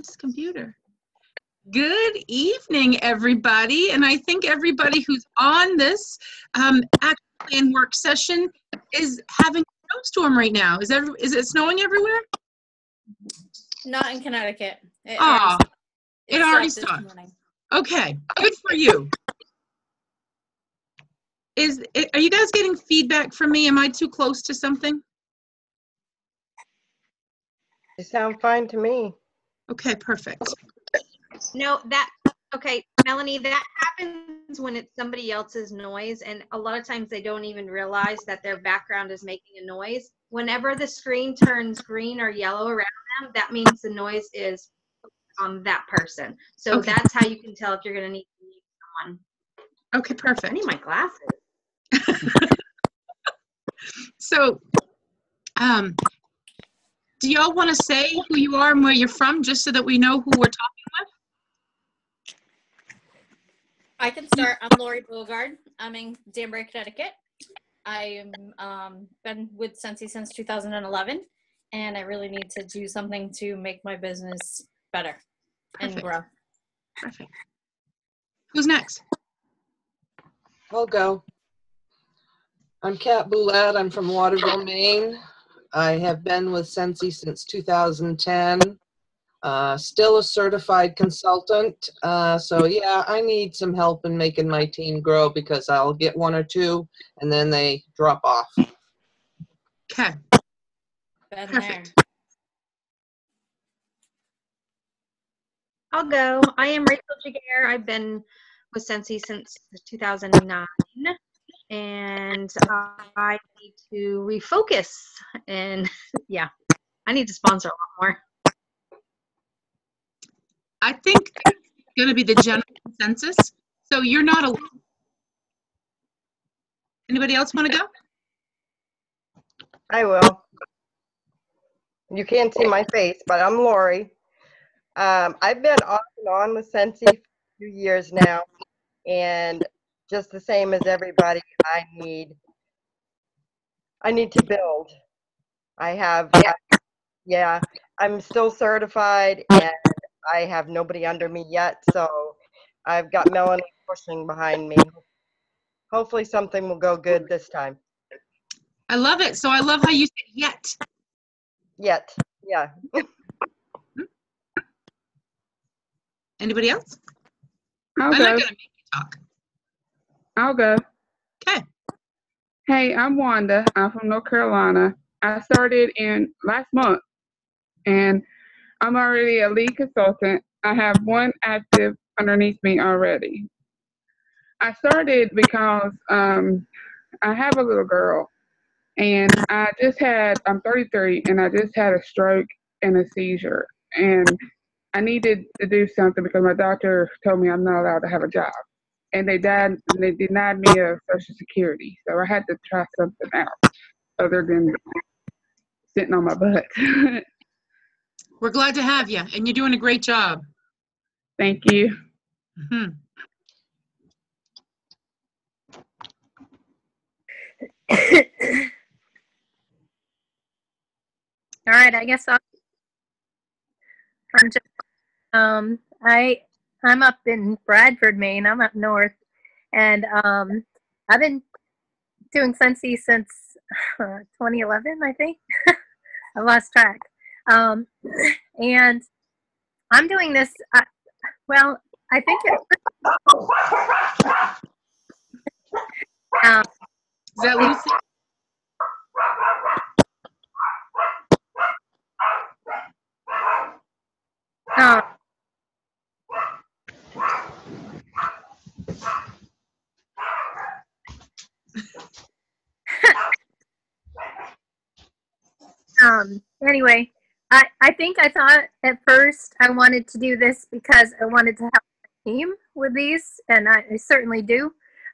this computer. Good evening, everybody. And I think everybody who's on this action plan work session is having a snowstorm right now. Is it snowing everywhere? Not in Connecticut. It already stopped. Okay, good for you. Are you guys getting feedback from me? Am I too close to something? You sound fine to me. Okay, perfect. No, okay, Melanie, that happens when it's somebody else's noise, and a lot of times they don't even realize that their background is making a noise. Whenever the screen turns green or yellow around them, that means the noise is on that person. So okay. That's how you can tell if you're going to need to mute someone. Okay, perfect. I need my glasses. So, do y'all want to say who you are and where you're from, just so that we know who we're talking with? I can start. I'm Lori Bogard. I'm in Danbury, Connecticut. I am been with Scentsy since 2011, and I really need to do something to make my business better and grow. Perfect. Who's next? I'll go. I'm Kat Boulette. I'm from Waterville, Maine. I have been with Scentsy since 2010. Still a certified consultant. So yeah, I need some help in making my team grow because I'll get one or two and then they drop off. Okay. Perfect. I'll go. I am Rachel Jaguar. I've been with Scentsy since 2009. And I need to refocus, and yeah, I need to sponsor a lot more. I think it's going to be the general consensus. So you're not alone. Anybody else want to go? I will. You can't see my face, but I'm Lori. I've been off and on with Scentsy for a few years now, and just the same as everybody, I need to build. I'm still certified and I have nobody under me yet, so I've got Melanie pushing behind me. Hopefully something will go good this time. I love it. So I love how you said yet. Yet, yeah. Anybody else? I'm not going to make you talk. I'll go. Okay. Hey, I'm Wanda. I'm from North Carolina. I started in last month, and I'm already a lead consultant. I have one active underneath me already. I started because I have a little girl, and I'm 33, and I just had a stroke and a seizure, and I needed to do something because my doctor told me I'm not allowed to have a job. And they denied me of Social Security. So I had to try something out other than sitting on my butt. We're glad to have you, and you're doing a great job. Thank you. Mm-hmm. All right, I guess I'm up in Bradford, Maine. I'm up north, and I've been doing Scentsy since 2011, I think. I lost track. And I'm doing this. I think is that Lucy? Anyway, I think I thought at first I wanted to do this because I wanted to help my team with these, and I certainly do.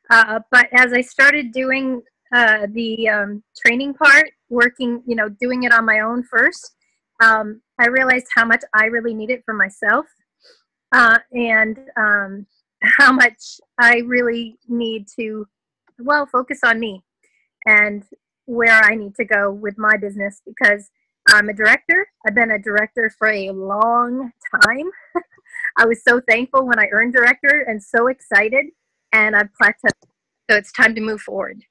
But as I started doing the training part, working, doing it on my own first, I realized how much I really need it for myself, and how much I really need to, focus on me and where I need to go with my business, because I'm a director. I've been a director for a long time. I was so thankful when I earned director and so excited, and I've plateaued. So it's time to move forward.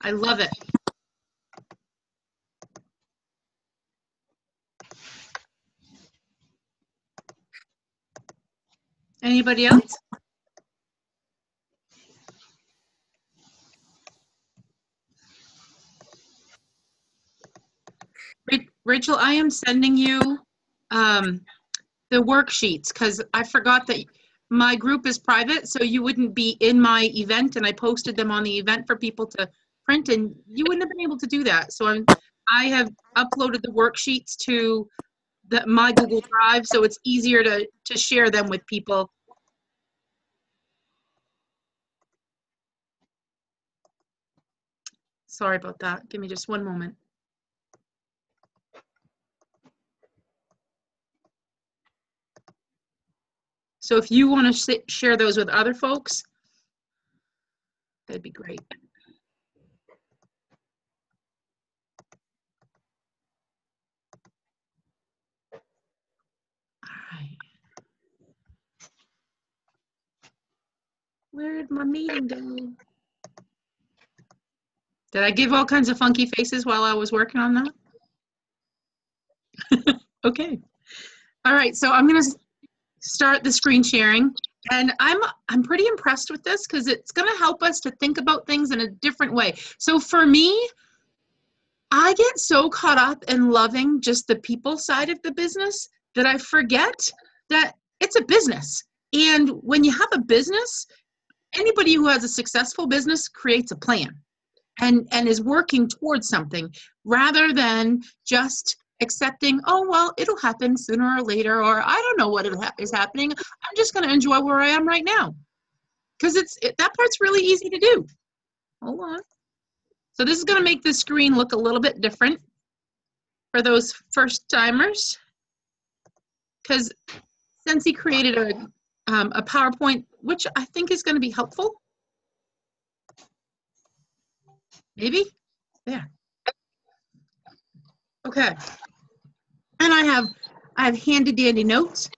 I love it. Anybody else? Rachel, I am sending you the worksheets because I forgot that my group is private, so you wouldn't be in my event, and I posted them on the event for people to print, and you wouldn't have been able to do that. So I have uploaded the worksheets to my Google Drive, so it's easier to share them with people. Sorry about that. Give me just one moment. So if you want to share those with other folks, that'd be great. All right. Where did my meeting go? Did I give all kinds of funky faces while I was working on that? Okay. All right, so I'm going to start the screen sharing. And I'm pretty impressed with this because it's going to help us to think about things in a different way. So for me, I get so caught up in loving just the people side of the business that I forget that it's a business. And when you have a business, anybody who has a successful business creates a plan and is working towards something rather than just accepting, oh, well, it'll happen sooner or later, or I don't know what is happening. I'm just going to enjoy where I am right now. Because that part's really easy to do. Hold on. So this is going to make the screen look a little bit different for those first timers. Because Sensi created a PowerPoint, which I think is going to be helpful. Maybe? There. Okay. And I have handy dandy notes.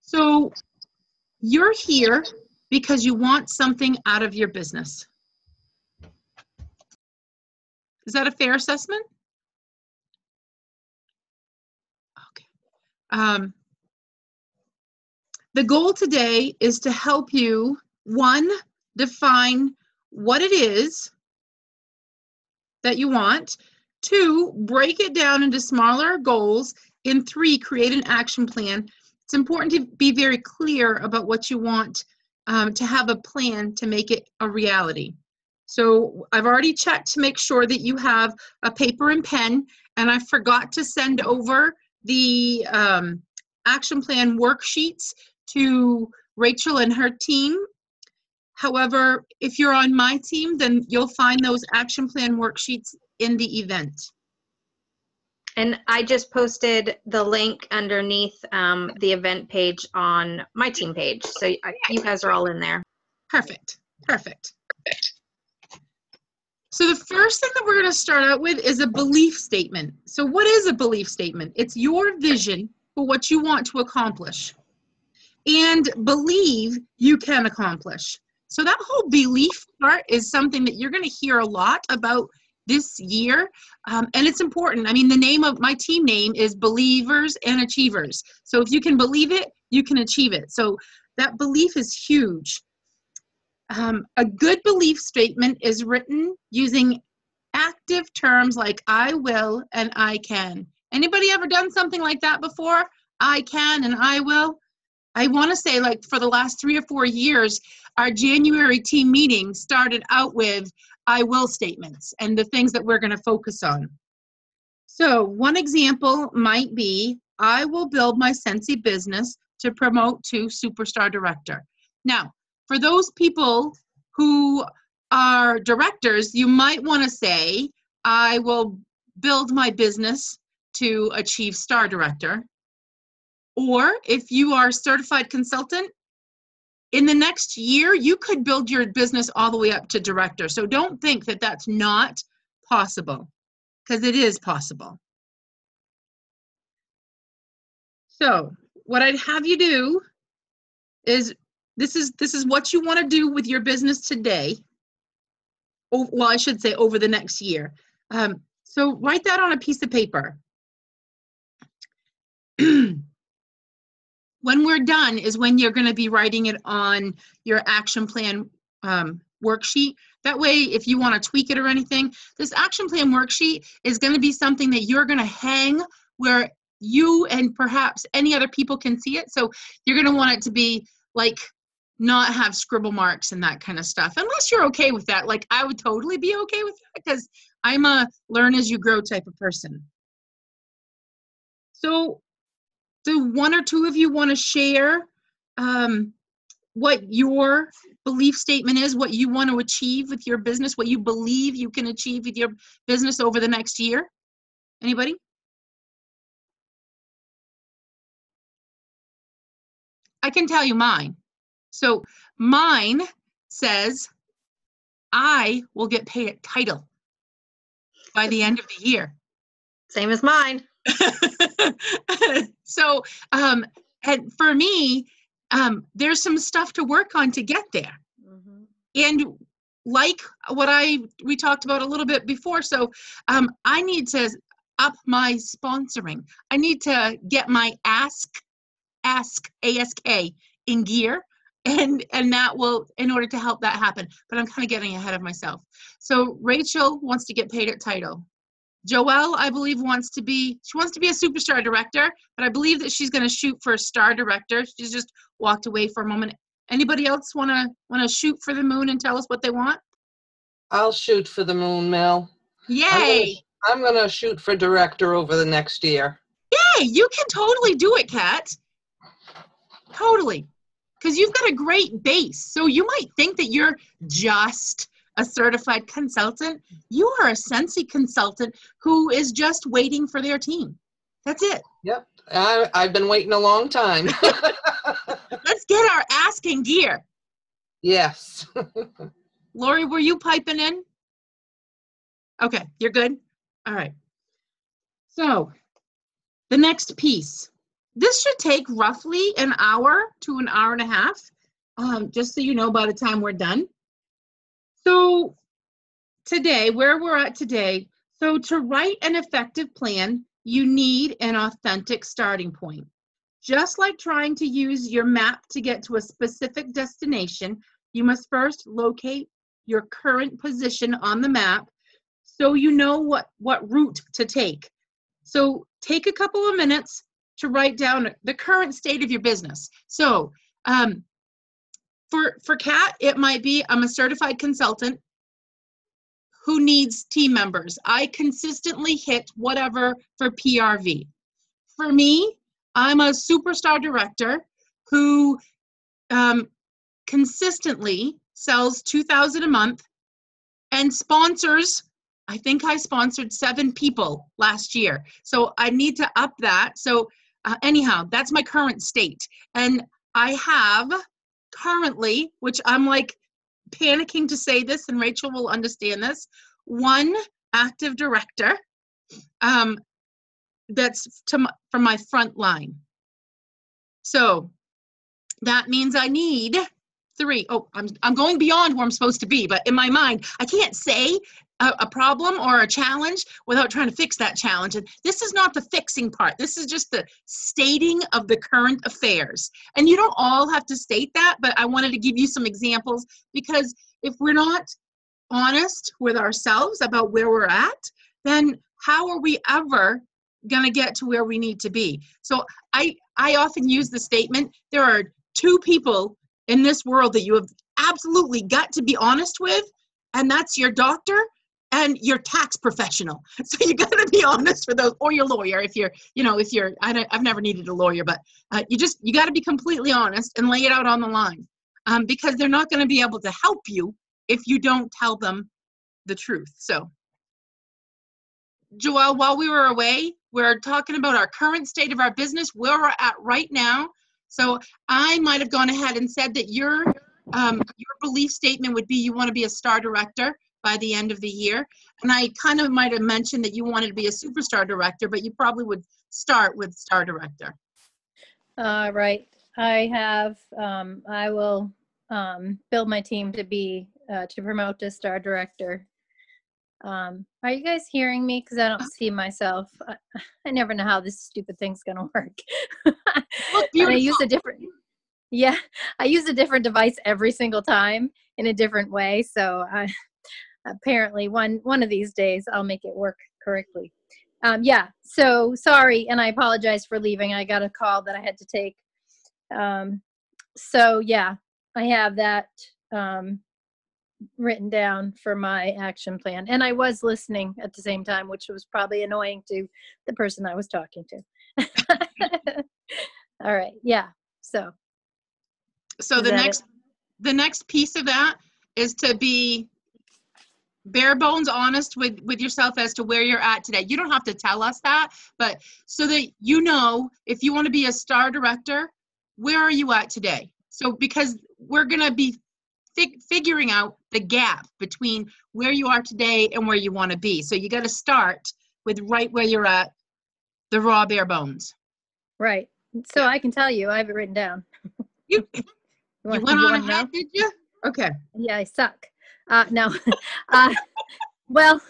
So you're here because you want something out of your business. Is that a fair assessment? Okay. The goal today is to help you, 1, define what it is that you want, 2, break it down into smaller goals, and 3, create an action plan. It's important to be very clear about what you want, to have a plan to make it a reality. So I've already checked to make sure that you have a paper and pen, and I forgot to send over the action plan worksheets to Rachel and her team. However, if you're on my team, then you'll find those action plan worksheets in the event. And I just posted the link underneath the event page on my team page. So you guys are all in there. Perfect. Perfect. Perfect. So the first thing that we're going to start out with is a belief statement. So what is a belief statement? It's your vision for what you want to accomplish and believe you can accomplish. So that whole belief part is something that you're going to hear a lot about this year, and it's important. I mean, the name of my team name is Believers and Achievers. So if you can believe it, you can achieve it. So that belief is huge. A good belief statement is written using active terms like I will and I can. Anybody ever done something like that before? I can and I will. I want to say, like, for the last 3 or 4 years, our January team meeting started out with I will statements and the things that we're going to focus on. So one example might be, I will build my Sensi business to promote to superstar director. Now, for those people who are directors, you might want to say, I will build my business to achieve star director. Or if you are a certified consultant, in the next year, you could build your business all the way up to director. So don't think that that's not possible, because it is possible. So what I'd have you do is, this is what you want to do with your business today. Oh, well, I should say over the next year. So write that on a piece of paper. When we're done is when you're going to be writing it on your action plan worksheet. That way, if you want to tweak it or anything, this action plan worksheet is going to be something that you're going to hang where you and perhaps any other people can see it. So you're going to want it to be like, not have scribble marks and that kind of stuff, unless you're okay with that. Like, I would totally be okay with that, because I'm a learn as you grow type of person. So do one or two of you want to share what your belief statement is, what you want to achieve with your business, what you believe you can achieve with your business over the next year? Anybody? I can tell you mine. So mine says I will get paid at title by the end of the year. Same as mine. So, and for me, there's some stuff to work on to get there. Mhm. And like what we talked about a little bit before, so I need to up my sponsoring. I need to get my ask in gear, and that will, in order to help that happen. But I'm kind of getting ahead of myself. So Rachel wants to get paid at title. Joelle, I believe, wants to be a superstar director, but I believe that she's going to shoot for a star director. She's just walked away for a moment. Anybody else want to shoot for the moon and tell us what they want? I'll shoot for the moon, Mel. Yay! I'm gonna shoot for director over the next year. Yay! You can totally do it, Kat. Totally. Because you've got a great base. So you might think that you're just a certified consultant. You are a Scentsy consultant who is just waiting for their team. That's it. Yep. I've been waiting a long time. Let's get our ask in gear. Yes. Lori, were you piping in? Okay, you're good? All right. So the next piece. This should take roughly an hour to an hour and a half, just so you know by the time we're done. So today, where we're at today, so to write an effective plan, you need an authentic starting point. Just like trying to use your map to get to a specific destination, you must first locate your current position on the map so you know what route to take. So take a couple of minutes to write down the current state of your business. So for Kat, it might be, I'm a certified consultant who needs team members. I consistently hit whatever for PRV. For me, I'm a superstar director who consistently sells $2,000 a month and sponsors, I think I sponsored 7 people last year. So I need to up that. So anyhow, that's my current state. And I have currently, which I'm like panicking to say this, and Rachel will understand this, 1 active director that's from my front line. So that means I need 3. Oh, I'm going beyond where I'm supposed to be, but in my mind, I can't say a problem or a challenge without trying to fix that challenge. And this is not the fixing part. This is just the stating of the current affairs. And you don't all have to state that, but I wanted to give you some examples, because if we're not honest with ourselves about where we're at, then how are we ever going to get to where we need to be? So I often use the statement, there are 2 people in this world that you have absolutely got to be honest with, and that's your doctor and your tax professional. So you got to be honest with those, or your lawyer if you're, I've never needed a lawyer, but you got to be completely honest and lay it out on the line, because they're not going to be able to help you if you don't tell them the truth. So Joelle, while we were away, we're talking about our current state of our business, where we're at right now. So I might have gone ahead and said that your belief statement would be you want to be a star director by the end of the year. And I kind of might have mentioned that you wanted to be a superstar director, but you probably would start with star director. Right. I have, I will build my team to be, to promote to star director. Are you guys hearing me? Because I don't see myself. I never know how this stupid thing's going to work. Look And I beautiful. use a different, yeah, I use a different device every single time in a different way. So apparently one of these days I'll make it work correctly. Yeah, so sorry, and I apologize for leaving. I got a call that I had to take. So yeah, I have that written down for my action plan. And I was listening at the same time, which was probably annoying to the person I was talking to. All right, yeah, so. So the next piece of that is to be bare bones honest with yourself as to where you're at today. You don't have to tell us that, but so that you know, if you want to be a star director, where are you at today? So because we're going to be figuring out the gap between where you are today and where you want to be. So you got to start with right where you're at, the raw bare bones. Right. So I can tell you, I have it written down. You want- went you on wanna ahead, know? did you? Okay. Yeah, I suck. No. Well,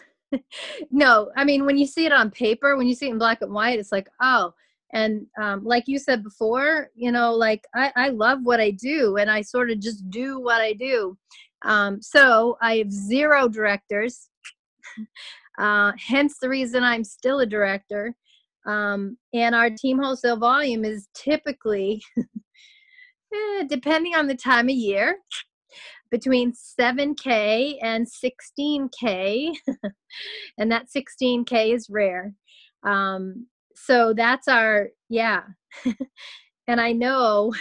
no. I mean, when you see it on paper, when you see it in black and white, it's like, oh. And like you said before, you know, like I love what I do, and I sort of just do what I do. So I have 0 directors, hence the reason I'm still a director. And our team wholesale volume is typically, depending on the time of year, between 7K and 16K. And that 16K is rare. So that's our, yeah. And I know,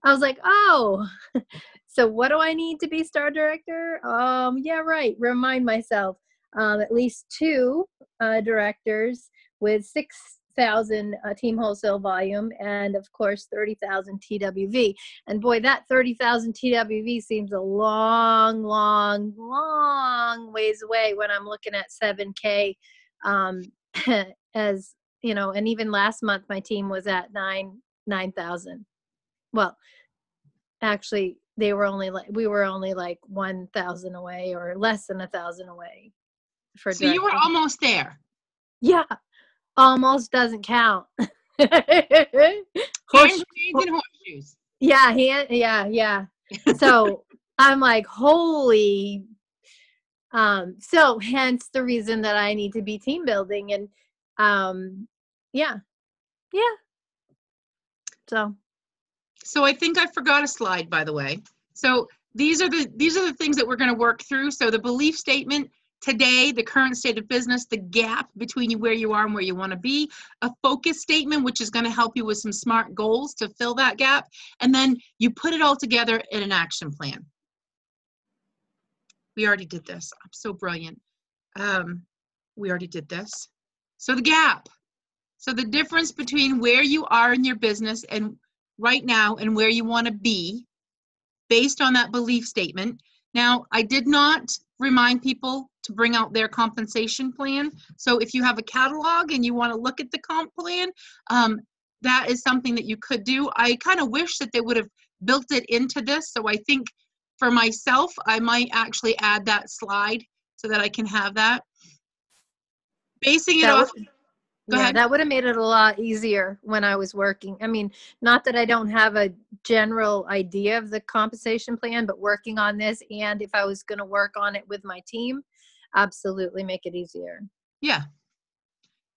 I was like, oh, so what do I need to be star director? Yeah, right. Remind myself, at least 2 directors with 6,000 team wholesale volume, and of course 30,000 TWV. And boy, that 30,000 TWV seems a long, long, long ways away when I'm looking at 7K. As you know, and even last month my team was at 9,000. Well, actually we were only like 1,000 away, or less than 1,000 away for So you were directing. almost there. Yeah, almost doesn't count. Hand grenades and horseshoes. Yeah, yeah. So I'm like, holy. So hence the reason that I need to be team building, and yeah. So I think I forgot a slide, by the way. So these are the things that we're going to work through. So the belief statement today, the current state of business, the gap between where you are and where you want to be, a focus statement, which is going to help you with some SMART goals to fill that gap, and then you put it all together in an action plan. We already did this. I'm so brilliant. We already did this. So the gap. So the difference between where you are in your business and right now and where you want to be based on that belief statement. Now, I did not remind people to bring out their compensation plan. So if you have a catalog and you want to look at the comp plan, that is something that you could do. I kind of wish that they would have built it into this. So I think for myself, I might actually add that slide so that I can have that. Basing it That off. Go yeah, ahead. that would have made it a lot easier when I was working. I mean, not that I don't have a general idea of the compensation plan, but working on this, and if I was going to work on it with my team, absolutely make it easier. Yeah.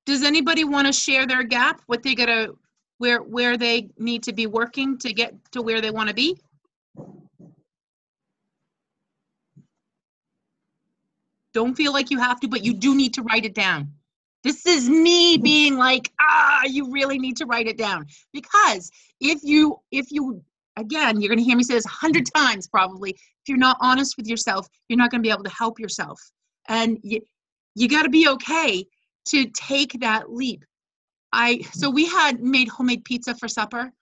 Does anybody want to share their gap? What they gotta, where they need to be working to get to where they want to be? Don't feel like you have to, but you do need to write it down. This is me being like, you really need to write it down. Because if you, again, you're going to hear me say this 100 times probably, if you're not honest with yourself, you're not going to be able to help yourself. And you got to be okay to take that leap. So we had made homemade pizza for supper,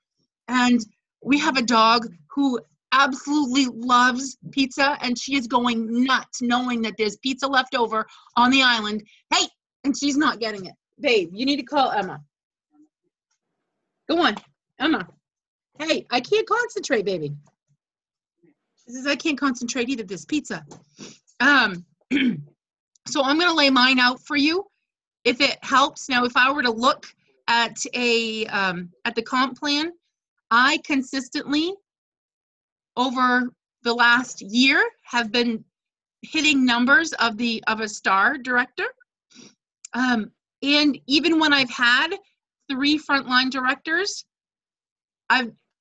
And we have a dog who absolutely loves pizza, and she is going nuts knowing that there's pizza left over on the island. Hey, and she's not getting it. Babe, you need to call Emma. Go on, Emma. Hey, I can't concentrate, baby. She says, I can't concentrate either, this pizza. So I'm gonna lay mine out for you if it helps. Now, if I were to look at the comp plan, I consistently over the last year have been hitting numbers of a star director. And even when I've had 3 frontline directors,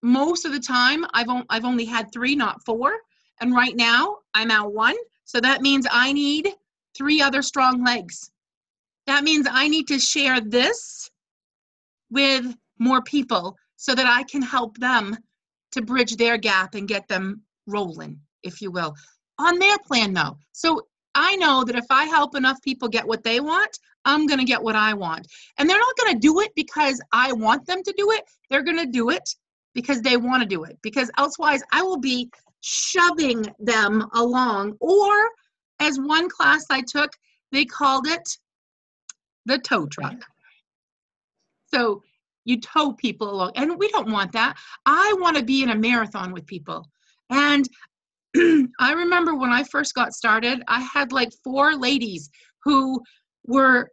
most of the time I've only had 3, not 4. And right now I'm at 1. So that means I need 3 other strong legs. That means I need to share this with more people so that I can help them to bridge their gap and get them rolling, if you will, on their plan though. So I know that if I help enough people get what they want, I'm gonna get what I want. And they're not gonna do it because I want them to do it. They're gonna do it because they wanna do it. Because elsewise I will be shoving them along. Or as one class I took, they called it the tow truck. So you tow people along, and we don't want that. I want to be in a marathon with people. And I remember when I first got started, I had like 4 ladies who were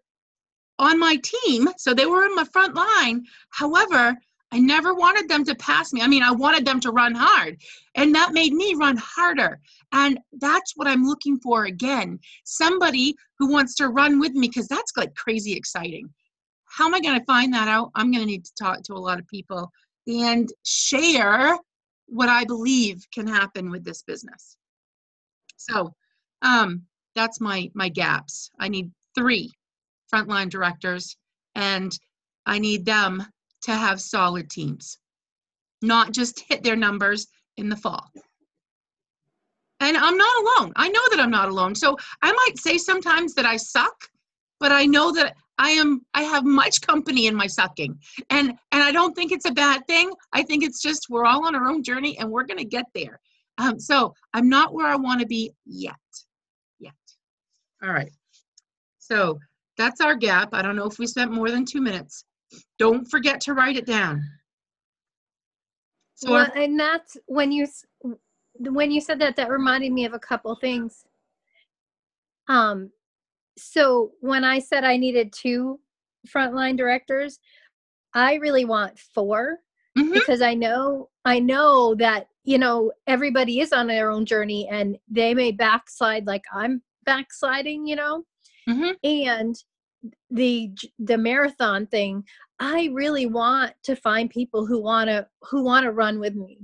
on my team, so they were in my front line. However, I never wanted them to pass me. I mean, I wanted them to run hard, and that made me run harder. And that's what I'm looking for again. Somebody who wants to run with me, because that's like crazy exciting. How am I going to find that out? I'm going to need to talk to a lot of people and share what I believe can happen with this business. So that's my gaps. I need 3 frontline directors, and I need them to have solid teams, not just hit their numbers in the fall. And I'm not alone. I know that I'm not alone. So I might say sometimes that I suck, but I know that I have much company in my sucking. And I don't think it's a bad thing. I think it's just we're all on our own journey and we're going to get there. So I'm not where I want to be yet. All right. So that's our gap. I don't know if we spent more than 2 minutes. Don't forget to write it down. So well, and that's when you said that reminded me of a couple things. So when I said I needed 2 frontline directors, I really want 4 because I know that, everybody is on their own journey and they may backslide like I'm backsliding, and the marathon thing, I really want to find people who want to run with me.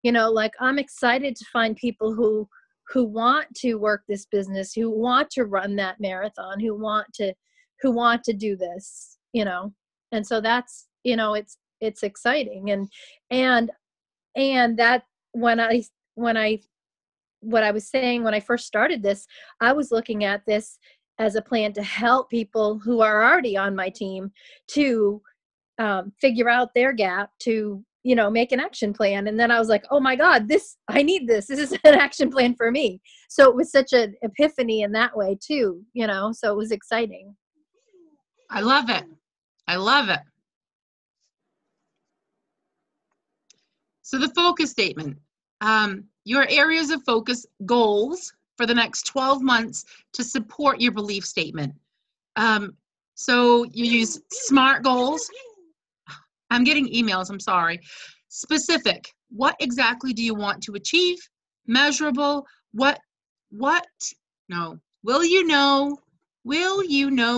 Like I'm excited to find people who want to work this business, who want to run that marathon, who want to do this, and so that's, it's exciting. And that what I was saying when I first started this, I was looking at this as a plan to help people who are already on my team to figure out their gap, to make an action plan. And then I was like, oh my God, I need this. This is an action plan for me. So it was such an epiphany in that way too, so it was exciting. I love it. I love it. So the focus statement, your areas of focus goals for the next 12 months to support your belief statement. So you use SMART goals. I'm getting emails, I'm sorry. Specific, what exactly do you want to achieve? Measurable, no. Will you know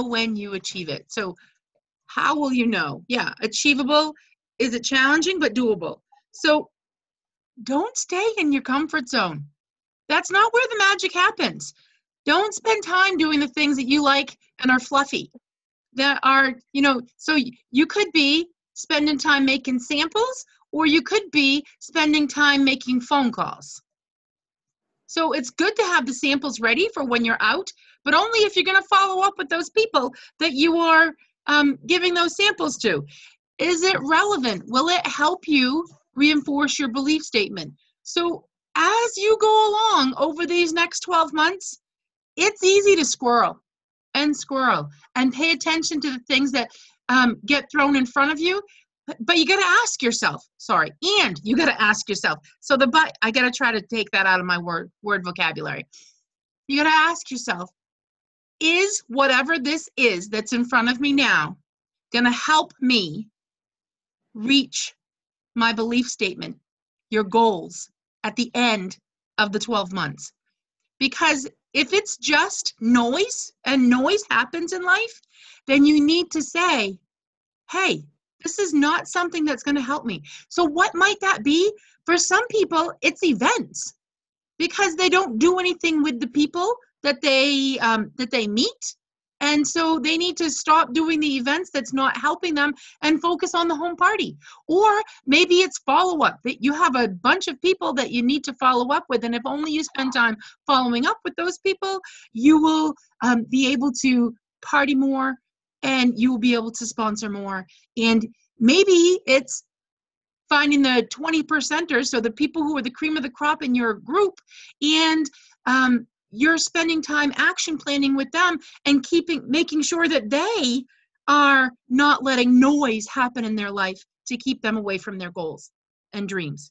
when you achieve it? So how will you know? Yeah, achievable, is it challenging but doable? So don't stay in your comfort zone. That's not where the magic happens. Don't spend time doing the things that you like and are fluffy. That are, so you could be spending time making samples, or you could be spending time making phone calls. So it's good to have the samples ready for when you're out, but only if you're going to follow up with those people that you are giving those samples to. Is it relevant? Will it help you reinforce your belief statement. So as you go along over these next 12 months, it's easy to squirrel and pay attention to the things that get thrown in front of you. But you got to ask yourself, you got to ask yourself. So I got to try to take that out of my word vocabulary. You got to ask yourself, is whatever this is that's in front of me now going to help me reach my belief statement, your goals at the end of the 12 months? Because if it's just noise, and noise happens in life, then you need to say, hey, this is not something that's going to help me. So what might that be? For some people, it's events, because they don't do anything with the people that they meet. And so they need to stop doing the events that's not helping them and focus on the home party. Or maybe it's follow-up, that you have a bunch of people that you need to follow up with. And if only you spend time following up with those people, you will be able to party more, and you will be able to sponsor more. And maybe it's finding the 20 percenters, so the people who are the cream of the crop in your group, and you're spending time action planning with them and making sure that they are not letting noise happen in their life to keep them away from their goals and dreams.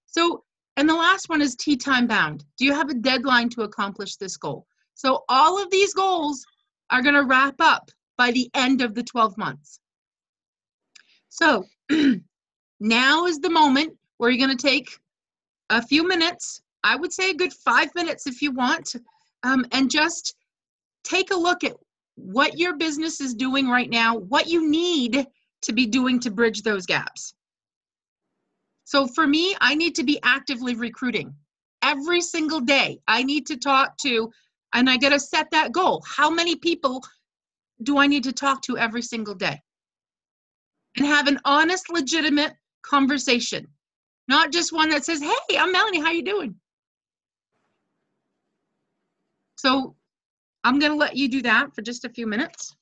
So, and the last one is tea time bound. Do you have a deadline to accomplish this goal? So all of these goals are going to wrap up by the end of the 12 months. So now is the moment where you're going to take a few minutes, I would say a good 5 minutes if you want, and just take a look at what your business is doing right now, what you need to be doing to bridge those gaps. So for me, I need to be actively recruiting. Every single day, I need to talk to, and I got to set that goal. How many people do I need to talk to every single day? And have an honest, legitimate conversation. Not just one that says, hey, I'm Melanie, how you doing? So I'm going to let you do that for just a few minutes.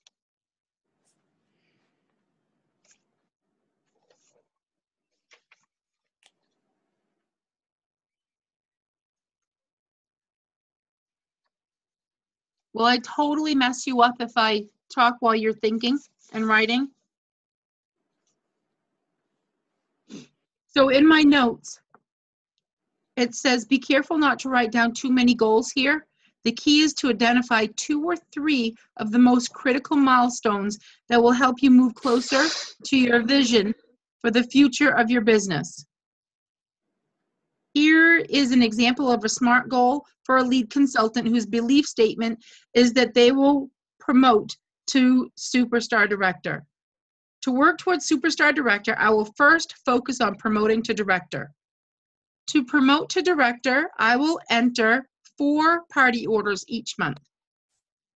Will I totally mess you up if I talk while you're thinking and writing? So in my notes, it says, be careful not to write down too many goals here. The key is to identify 2 or 3 of the most critical milestones that will help you move closer to your vision for the future of your business. Here is an example of a SMART goal for a lead consultant whose belief statement is that they will promote to Superstar Director. To work towards Superstar Director, I will first focus on promoting to Director. To promote to Director, I will enter 4 party orders each month.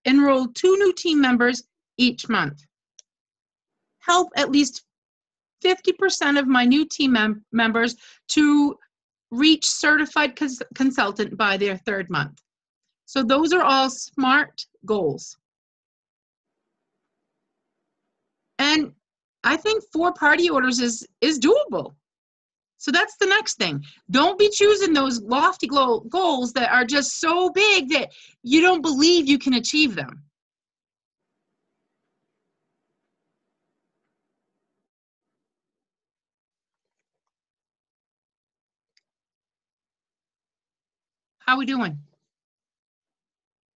Enroll 2 new team members each month. Help at least 50% of my new team members to reach certified consultant by their 3rd month. So those are all SMART goals. And I think 4 party orders is doable. So that's the next thing. Don't be choosing those lofty goals that are just so big that you don't believe you can achieve them. How we doing?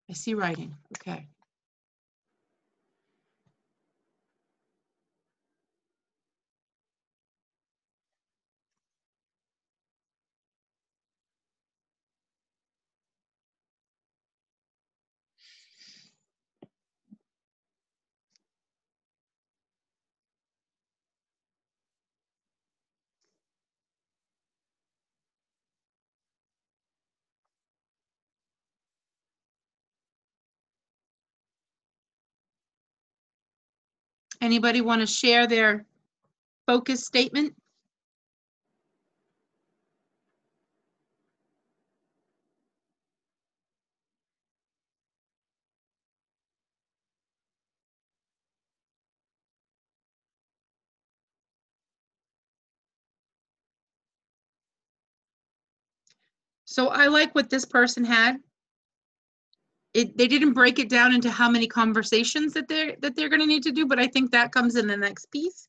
I see writing. Okay. Anybody want to share their focus statement? So I like what this person had. They didn't break it down into how many conversations that they're going to need to do, but I think that comes in the next piece.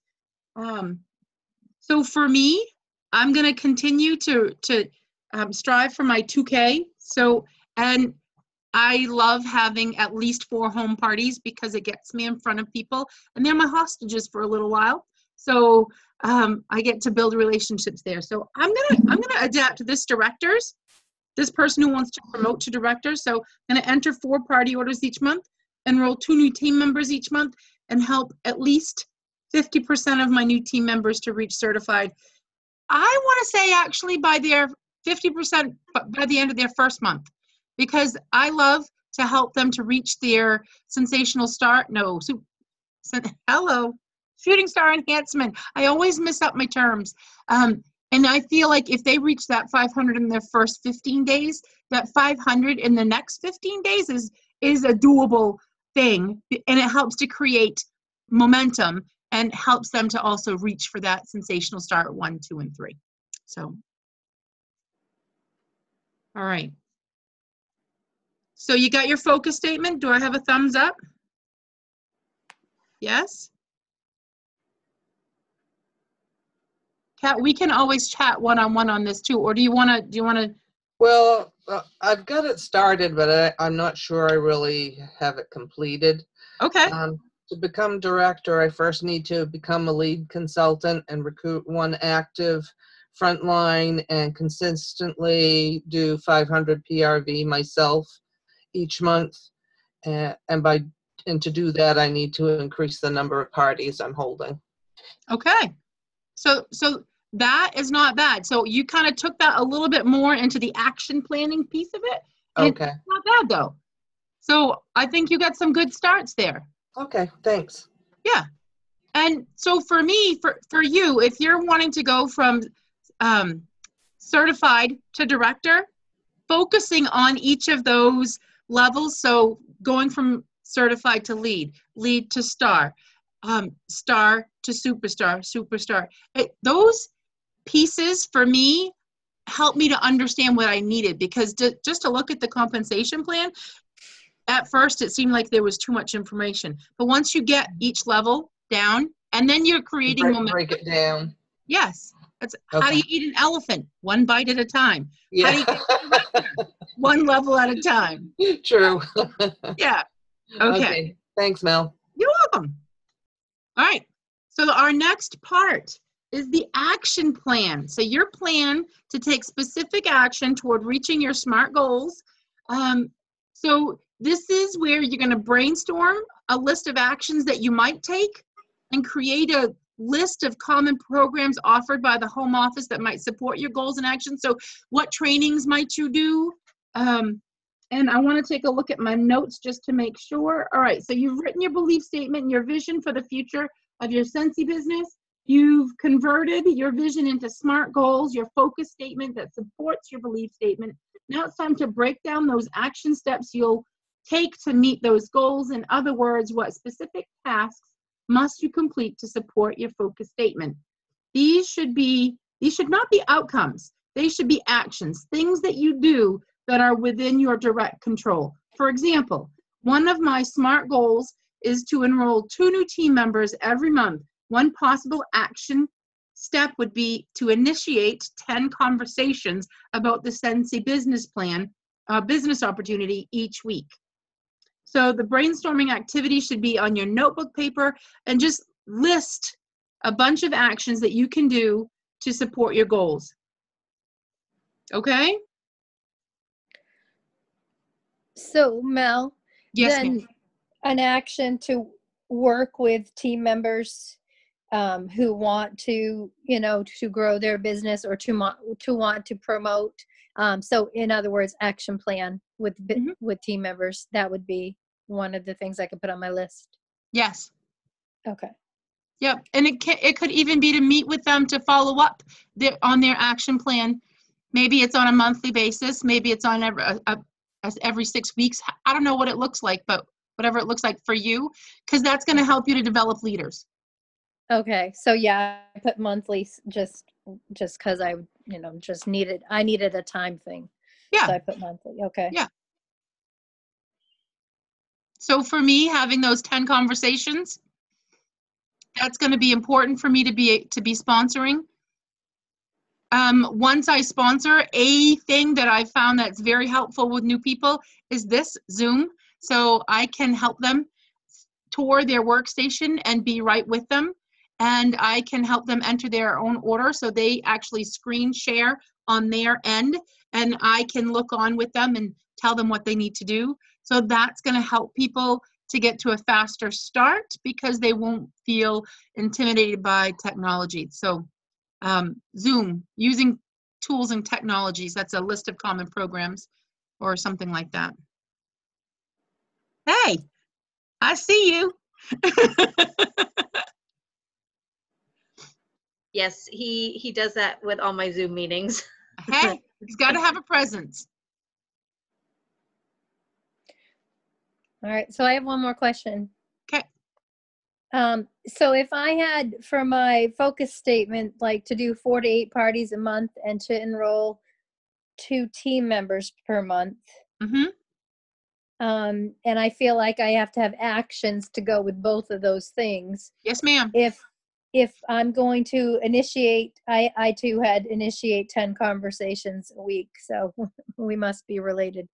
So for me, I'm going to continue to strive for my 2K. So, and I love having at least 4 home parties because it gets me in front of people, and they're my hostages for a little while. So I get to build relationships there. So I'm gonna adapt this directors. This person who wants to promote to director. So I'm going to enter 4 party orders each month, enroll 2 new team members each month, and help at least 50% of my new team members to reach certified. I want to say actually by their 50% by the end of their first month, because I love to help them to reach their sensational star. Shooting star enhancement. I always mess up my terms. And I feel like if they reach that 500 in their first 15 days, that 500 in the next 15 days is a doable thing. And it helps to create momentum and helps them to also reach for that sensational star at 1, 2, and 3. So, all right. So you got your focus statement. Do I have a thumbs up? Yes? Kat, we can always chat one-on-one on this too, or do you want to? Well, I've got it started, but I'm not sure I really have it completed. Okay. To become director, I first need to become a lead consultant and recruit 1 active frontline and consistently do 500 PRV myself each month. And to do that, I need to increase the number of parties I'm holding. Okay. So that is not bad. So you kind of took that a little bit more into the action planning piece of it. Okay. It's not bad though. So I think you got some good starts there. Okay, thanks. Yeah. And so for me, for you, if you're wanting to go from certified to director, focusing on each of those levels. So going from certified to lead to star, star to superstar. Those pieces for me helped me to understand what I needed, because just to look at the compensation plan, at first it seemed like there was too much information. But once you get each level down, and then you're creating momentum. Break it down. Yes. That's Okay. How do you eat an elephant? 1 bite at a time. Yeah. How do you get 1 level at a time? True. Yeah. Okay. Thanks, Mel. You're welcome. All right. So our next part is the action plan. So your plan to take specific action toward reaching your SMART goals. So this is where you're going to brainstorm a list of actions that you might take and create a list of common programs offered by the home office that might support your goals and actions. So what trainings might you do? And I want to take a look at my notes just to make sure. All right, so you've written your belief statement and your vision for the future of your Scentsy business. You've converted your vision into SMART goals, your focus statement that supports your belief statement. Now it's time to break down those action steps you'll take to meet those goals. In other words, what specific tasks must you complete to support your focus statement? These should not be outcomes. They should be actions, things that you do that are within your direct control. For example, one of my SMART goals is to enroll 2 new team members every month. One possible action step would be to initiate 10 conversations about the Scentsy business plan, business opportunity each week. So the brainstorming activity should be on your notebook paper, and just list a bunch of actions that you can do to support your goals. Okay? So Mel, Yes, then ma'am. an action to work with team members who want to, to grow their business or to want to promote. So in other words, action plan with team members. That would be one of the things I could put on my list. Yes. Okay. Yep. And it could even be to meet with them to follow up on their action plan. Maybe it's on a monthly basis. Maybe it's on every 6 weeks. I don't know what it looks like, but whatever it looks like for you, because that's going to help you to develop leaders. Okay. So yeah, I put monthly just because I needed a time thing. Yeah. So I put monthly. Okay. Yeah. So for me, having those 10 conversations, that's going to be important for me to be sponsoring. Once I sponsor, a thing that I've found that's very helpful with new people is this Zoom. So I can help them tour their workstation and be right with them. And I can help them enter their own order. So they actually screen share on their end, and I can look on with them and tell them what they need to do. So that's going to help people to get to a faster start because they won't feel intimidated by technology. So Zoom, using tools and technologies, that's a list of common programs or something like that. Hey, I see you. Yes, he does that with all my Zoom meetings. Hey, he's got to have a presence. All right. So I have one more question. Okay. So if I had for my focus statement, like to do 4 to 8 parties a month and to enroll 2 team members per month, Mm-hmm. and I feel like I have to have actions to go with both of those things. Yes, ma'am. If I'm going to initiate, I too had initiate 10 conversations a week, so we must be related.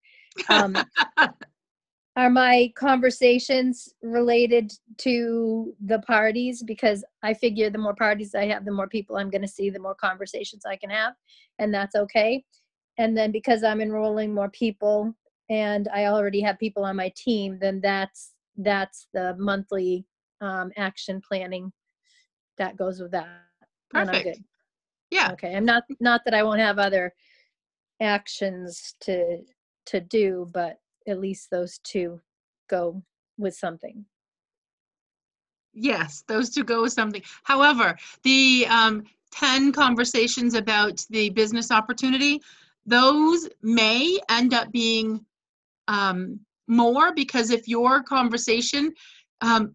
Are my conversations related to the parties? Because I figure the more parties I have, the more people I'm going to see, the more conversations I can have, and that's okay. And then because I'm enrolling more people and I already have people on my team, then that's the monthly action planning that goes with that. And I'm Perfect. good. Yeah. Okay. I'm not that I won't have other actions to do, but at least those 2 go with something. Yes, those 2 go with something. However, the 10 conversations about the business opportunity, those may end up being more, because if your conversation,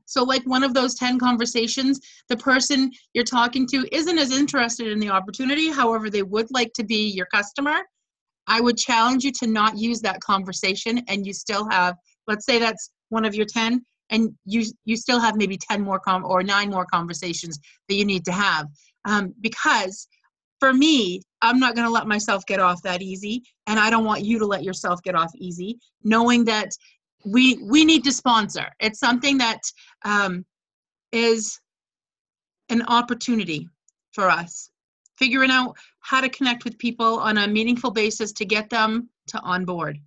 so like one of those 10 conversations, the person you're talking to isn't as interested in the opportunity, however, they would like to be your customer, I would challenge you to not use that conversation, and you still have, let's say that's one of your 10, and you still have maybe 10 more or 9 more conversations that you need to have. Because for me, I'm not going to let myself get off that easy, and I don't want you to let yourself get off easy, knowing that we need to sponsor. It's something that is an opportunity for us, figuring out how to connect with people on a meaningful basis to get them to onboard.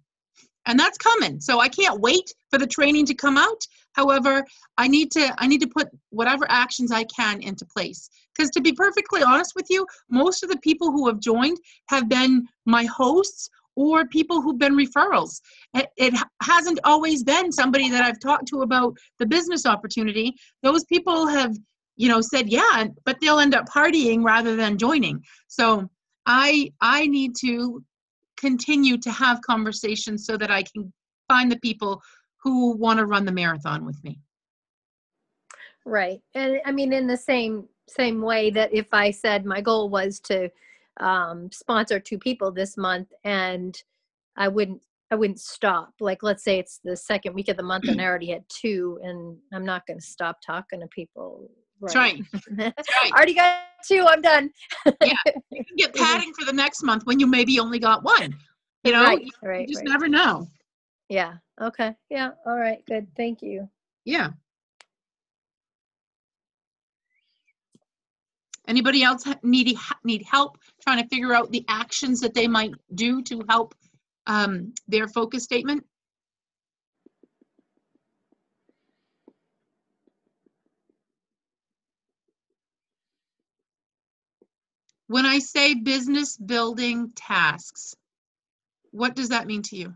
And that's coming. So I can't wait for the training to come out. However, I need to put whatever actions I can into place. Because to be perfectly honest with you, most of the people who have joined have been my hosts or people who've been referrals. It hasn't always been somebody that I've talked to about the business opportunity. Those people have, said, yeah, but they'll end up partying rather than joining. So I need to continue to have conversations so that I can find the people who want to run the marathon with me. Right. And I mean, in the same way that if I said my goal was to sponsor 2 people this month, and I wouldn't stop. Like, let's say it's the second week of the month and I already had 2, and I'm not going to stop talking to people. Right. That's right. Already got 2, I'm done. Yeah. You can get padding for the next month when you maybe only got 1. Right. You just never know. Yeah. Okay. Yeah. All right. Good. Thank you. Yeah. Anybody else need help trying to figure out the actions that they might do to help their focus statement? When I say business building tasks, what does that mean to you?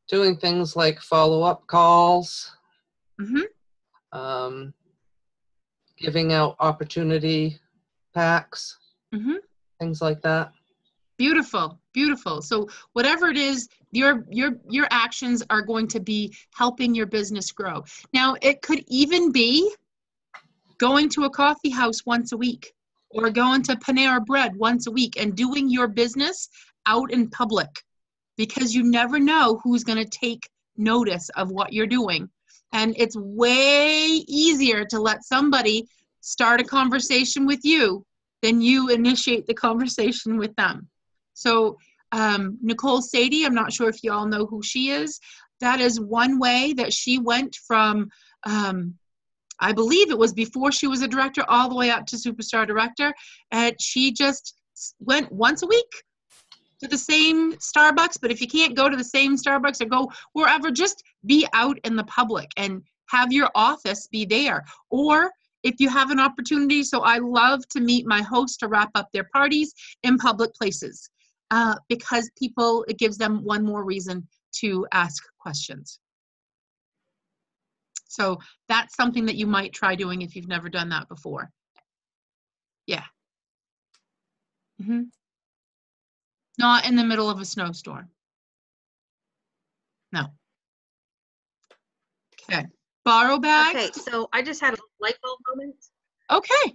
Doing things like follow-up calls, Mm-hmm. Giving out opportunity packs, Mm-hmm. things like that. Beautiful. Beautiful. So whatever it is, your actions are going to be helping your business grow. Now, it could even be going to a coffee house once a week, or going to Panera Bread once a week and doing your business out in public, because you never know who's going to take notice of what you're doing. And it's way easier to let somebody start a conversation with you than you initiate the conversation with them. So Nicole Sadie, I'm not sure if you all know who she is. That is one way that she went from, I believe it was before she was a director, all the way up to superstar director. And she just went once a week to the same Starbucks. But if you can't go to the same Starbucks or go wherever, just be out in the public and have your office be there. Or if you have an opportunity, so I love to meet my hosts to wrap up their parties in public places. Because it gives them one more reason to ask questions. So that's something that you might try doing if you've never done that before. Yeah. Not in the middle of a snowstorm. No. Okay. Borrow bags. Okay, so I just had a light bulb moment. Okay.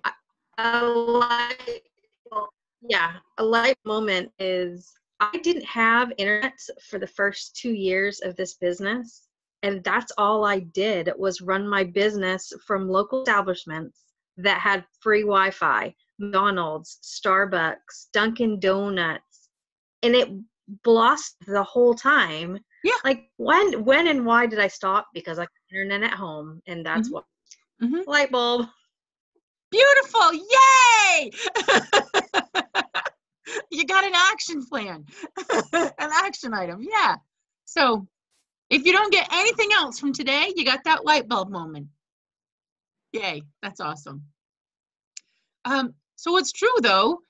A light moment is I didn't have internet for the first 2 years of this business, and that's all I did was run my business from local establishments that had free Wi-Fi, McDonald's, Starbucks, Dunkin' Donuts, and it blossomed the whole time. Yeah. Like when and why did I stop? Because I got internet at home, and that's what. Light bulb. Beautiful. Yay! You got an action plan, an action item. Yeah. So if you don't get anything else from today, you got that light bulb moment. Yay. That's awesome. So it's true though.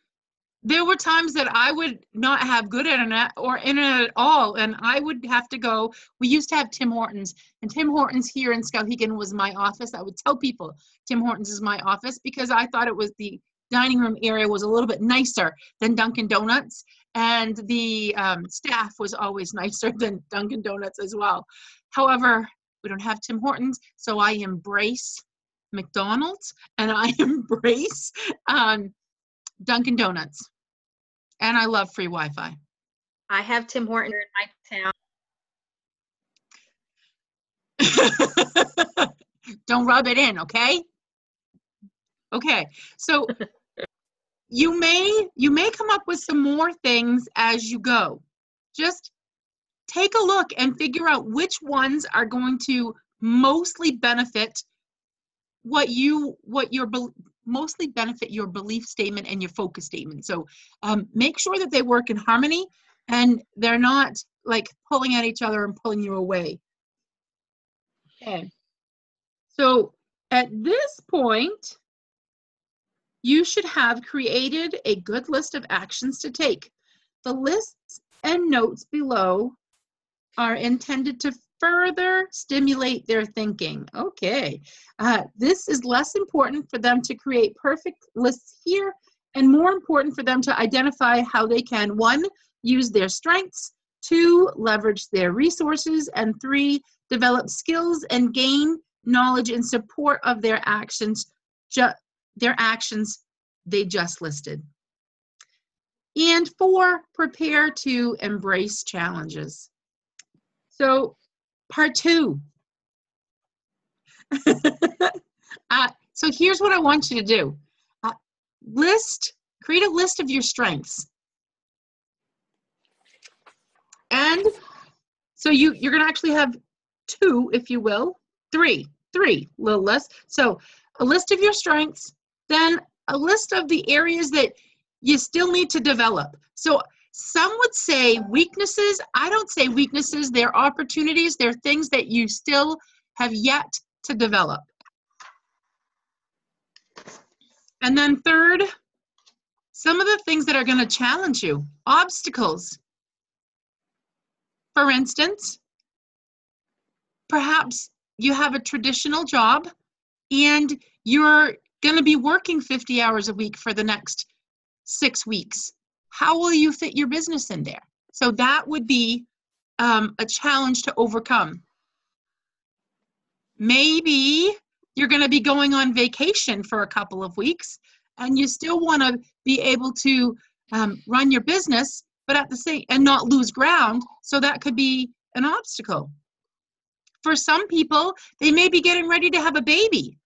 There were times that I would not have good internet or internet at all, and I would have to go. We used to have Tim Hortons, and Tim Hortons here in Skowhegan was my office. I would tell people Tim Hortons is my office because I thought it was the dining room area was a little bit nicer than Dunkin' Donuts, and the staff was always nicer than Dunkin' Donuts as well. However, we don't have Tim Hortons, so I embrace McDonald's and I embrace Dunkin' Donuts, and I love free Wi-Fi. I have Tim Hortons in my town. Don't rub it in, okay? Okay, so you may come up with some more things as you go. Just take a look and figure out which ones are going to mostly benefit mostly benefit your belief statement and your focus statement. So make sure that they work in harmony and they're not like pulling at each other and pulling you away. Okay. So at this point, you should have created a good list of actions to take. The lists and notes below are intended to further stimulate their thinking. Okay, this is less important for them to create perfect lists here and more important for them to identify how they can, 1, use their strengths, 2, leverage their resources, and 3, develop skills and gain knowledge in support of their actions they just listed. And 4, prepare to embrace challenges. So part 2. So here's what I want you to do. Create a list of your strengths. And so you're going to actually have 2, if you will, 3, a little less. So a list of your strengths, then a list of the areas that you still need to develop. So some would say weaknesses. I don't say weaknesses. They're opportunities. They're things that you still have yet to develop. And then 3rd, some of the things that are going to challenge you, obstacles. For instance, perhaps you have a traditional job and you're going to be working 50 hours a week for the next 6 weeks. How will you fit your business in there? So that would be a challenge to overcome. Maybe you're going to be going on vacation for a couple of weeks and you still want to be able to run your business, but at the same, and not lose ground. So that could be an obstacle. For some people, they may be getting ready to have a baby.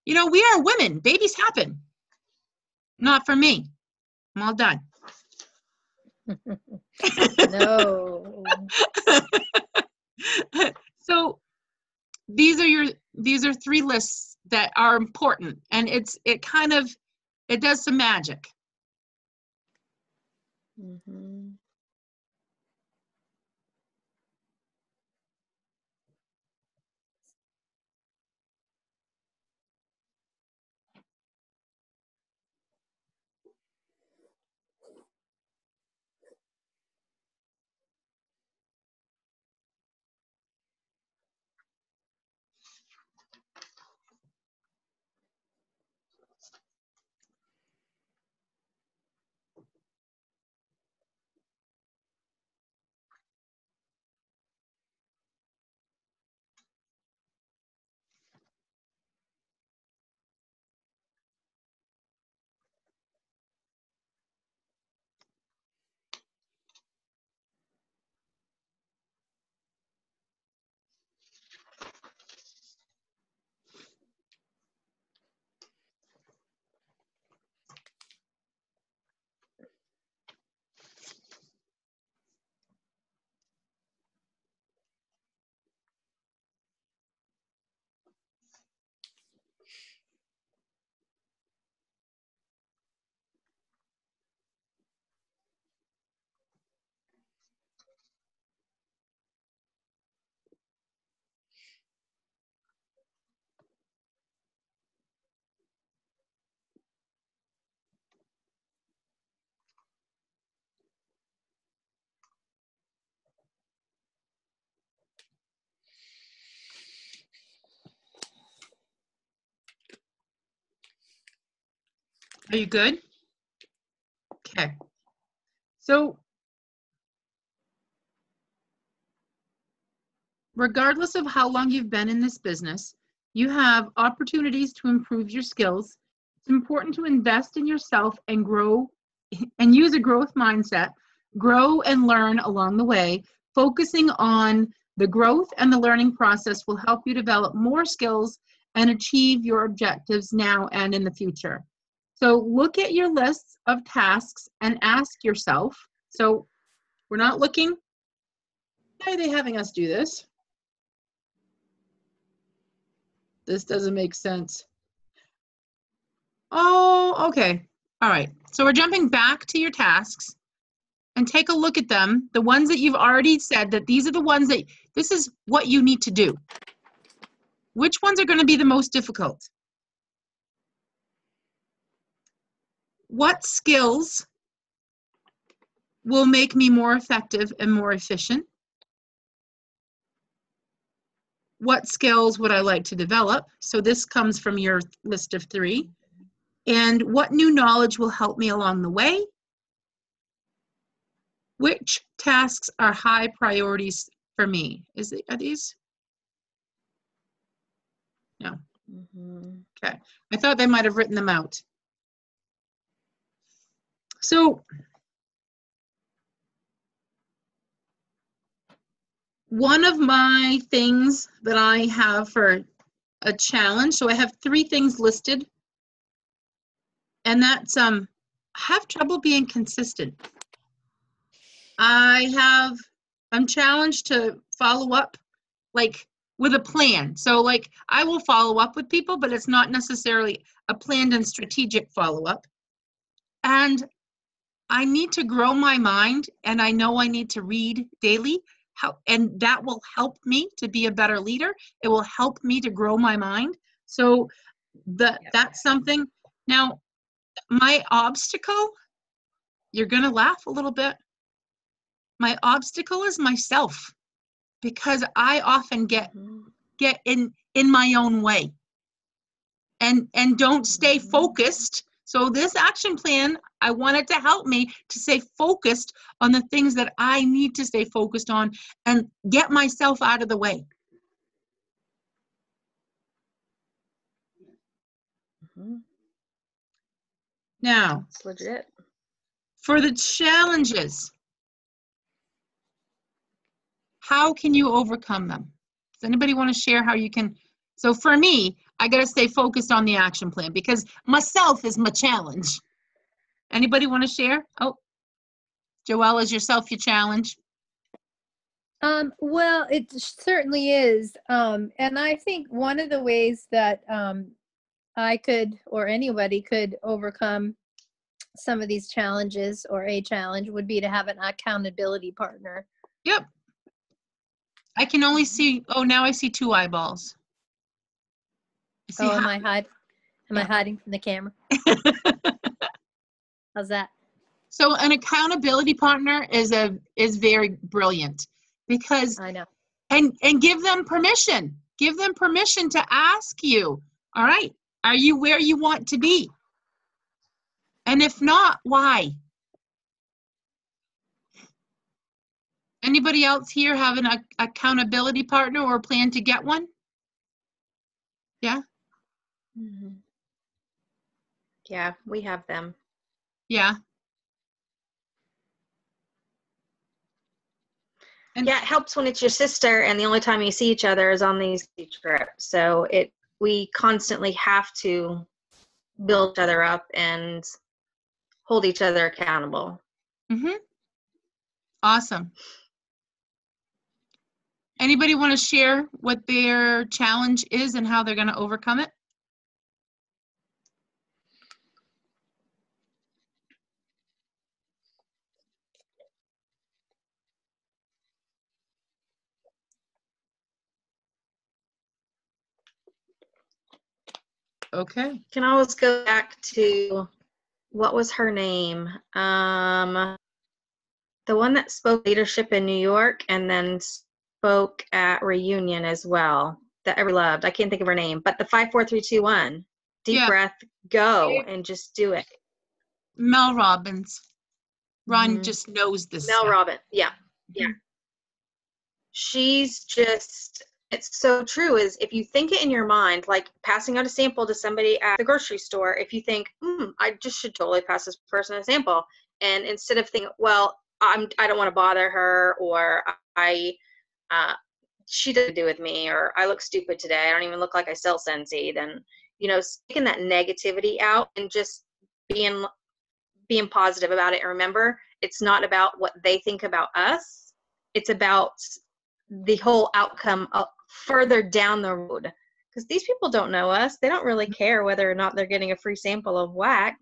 You know, we are women. Babies happen. Not for me. I'm all done. No. So these are 3 lists that are important, and it does some magic. Mhm. Are you good? Okay. So regardless of how long you've been in this business, you have opportunities to improve your skills. It's important to invest in yourself and grow and use a growth mindset. Grow and learn along the way. Focusing on the growth and the learning process will help you develop more skills and achieve your objectives now and in the future. So look at your lists of tasks and ask yourself, so we're not looking, why are they having us do this? This doesn't make sense. Oh, okay. All right. So we're jumping back to your tasks and take a look at them. The ones that you've already said that these are the ones that this is what you need to do. Which ones are going to be the most difficult? What skills will make me more effective and more efficient? What skills would I like to develop? So this comes from your list of 3. And what new knowledge will help me along the way? Which tasks are high priorities for me? Are these? No. Mhm. Okay. I thought they might have written them out. So one of my things that I have for a challenge, so I have 3 things listed, and that's I have trouble being consistent. I'm challenged to follow up like with a plan. So like I will follow up with people, but it's not necessarily a planned and strategic follow-up. And I need to grow my mind, and I know I need to read daily. And that will help me to be a better leader. It will help me to grow my mind. So that's something. Now, my obstacle, you're going to laugh a little bit. My obstacle is myself, because I often get in my own way and don't stay focused. So this action plan, I want it to help me to stay focused on the things that I need to stay focused on and get myself out of the way. Now, It's legit. for the challenges, how can you overcome them? Does anybody want to share how you can? So for me, I got to stay focused on the action plan because myself is my challenge. Anybody want to share? Oh, Joelle, is yourself your challenge? Well, it certainly is. And I think one of the ways that I could, or anybody could overcome some of these challenges, or a challenge, would be to have an accountability partner. Yep. I can only see, oh, now I see 2 eyeballs. I see Oh, am half. I hiding from the camera? How's that? So an accountability partner is very brilliant because, I know. and give them permission. Give them permission to ask you, all right, are you where you want to be? And if not, why? Anybody else here have an accountability partner or plan to get one? Yeah? Mm-hmm. Yeah, we have them. Yeah. And Yeah, it helps when it's your sister and the only time you see each other is on these trips. So we constantly have to build each other up and hold each other accountable. Mm-hmm. Awesome. Anybody want to share what their challenge is and how they're going to overcome it? Okay. Can always go back to, what was her name? The one that spoke leadership in New York and then spoke at Reunion as well, that I loved. I can't think of her name, but the 5, 4, 3, 2, 1. Deep breath, go, and just do it. Mel Robbins. Ron Mhm. just knows this Mel stuff. Robbins, yeah. She's just, it's so true, is if you think it in your mind, like passing out a sample to somebody at the grocery store, if you think, I just should totally pass this person a sample. And instead of thinking, well, I don't want to bother her, or she doesn't do with me, or I look stupid today, I don't even look like I sell Scentsy, then, taking that negativity out and just being positive about it. And remember, it's not about what they think about us. It's about the whole outcome further down the road. Because these people don't know us. They don't really care whether or not they're getting a free sample of wax,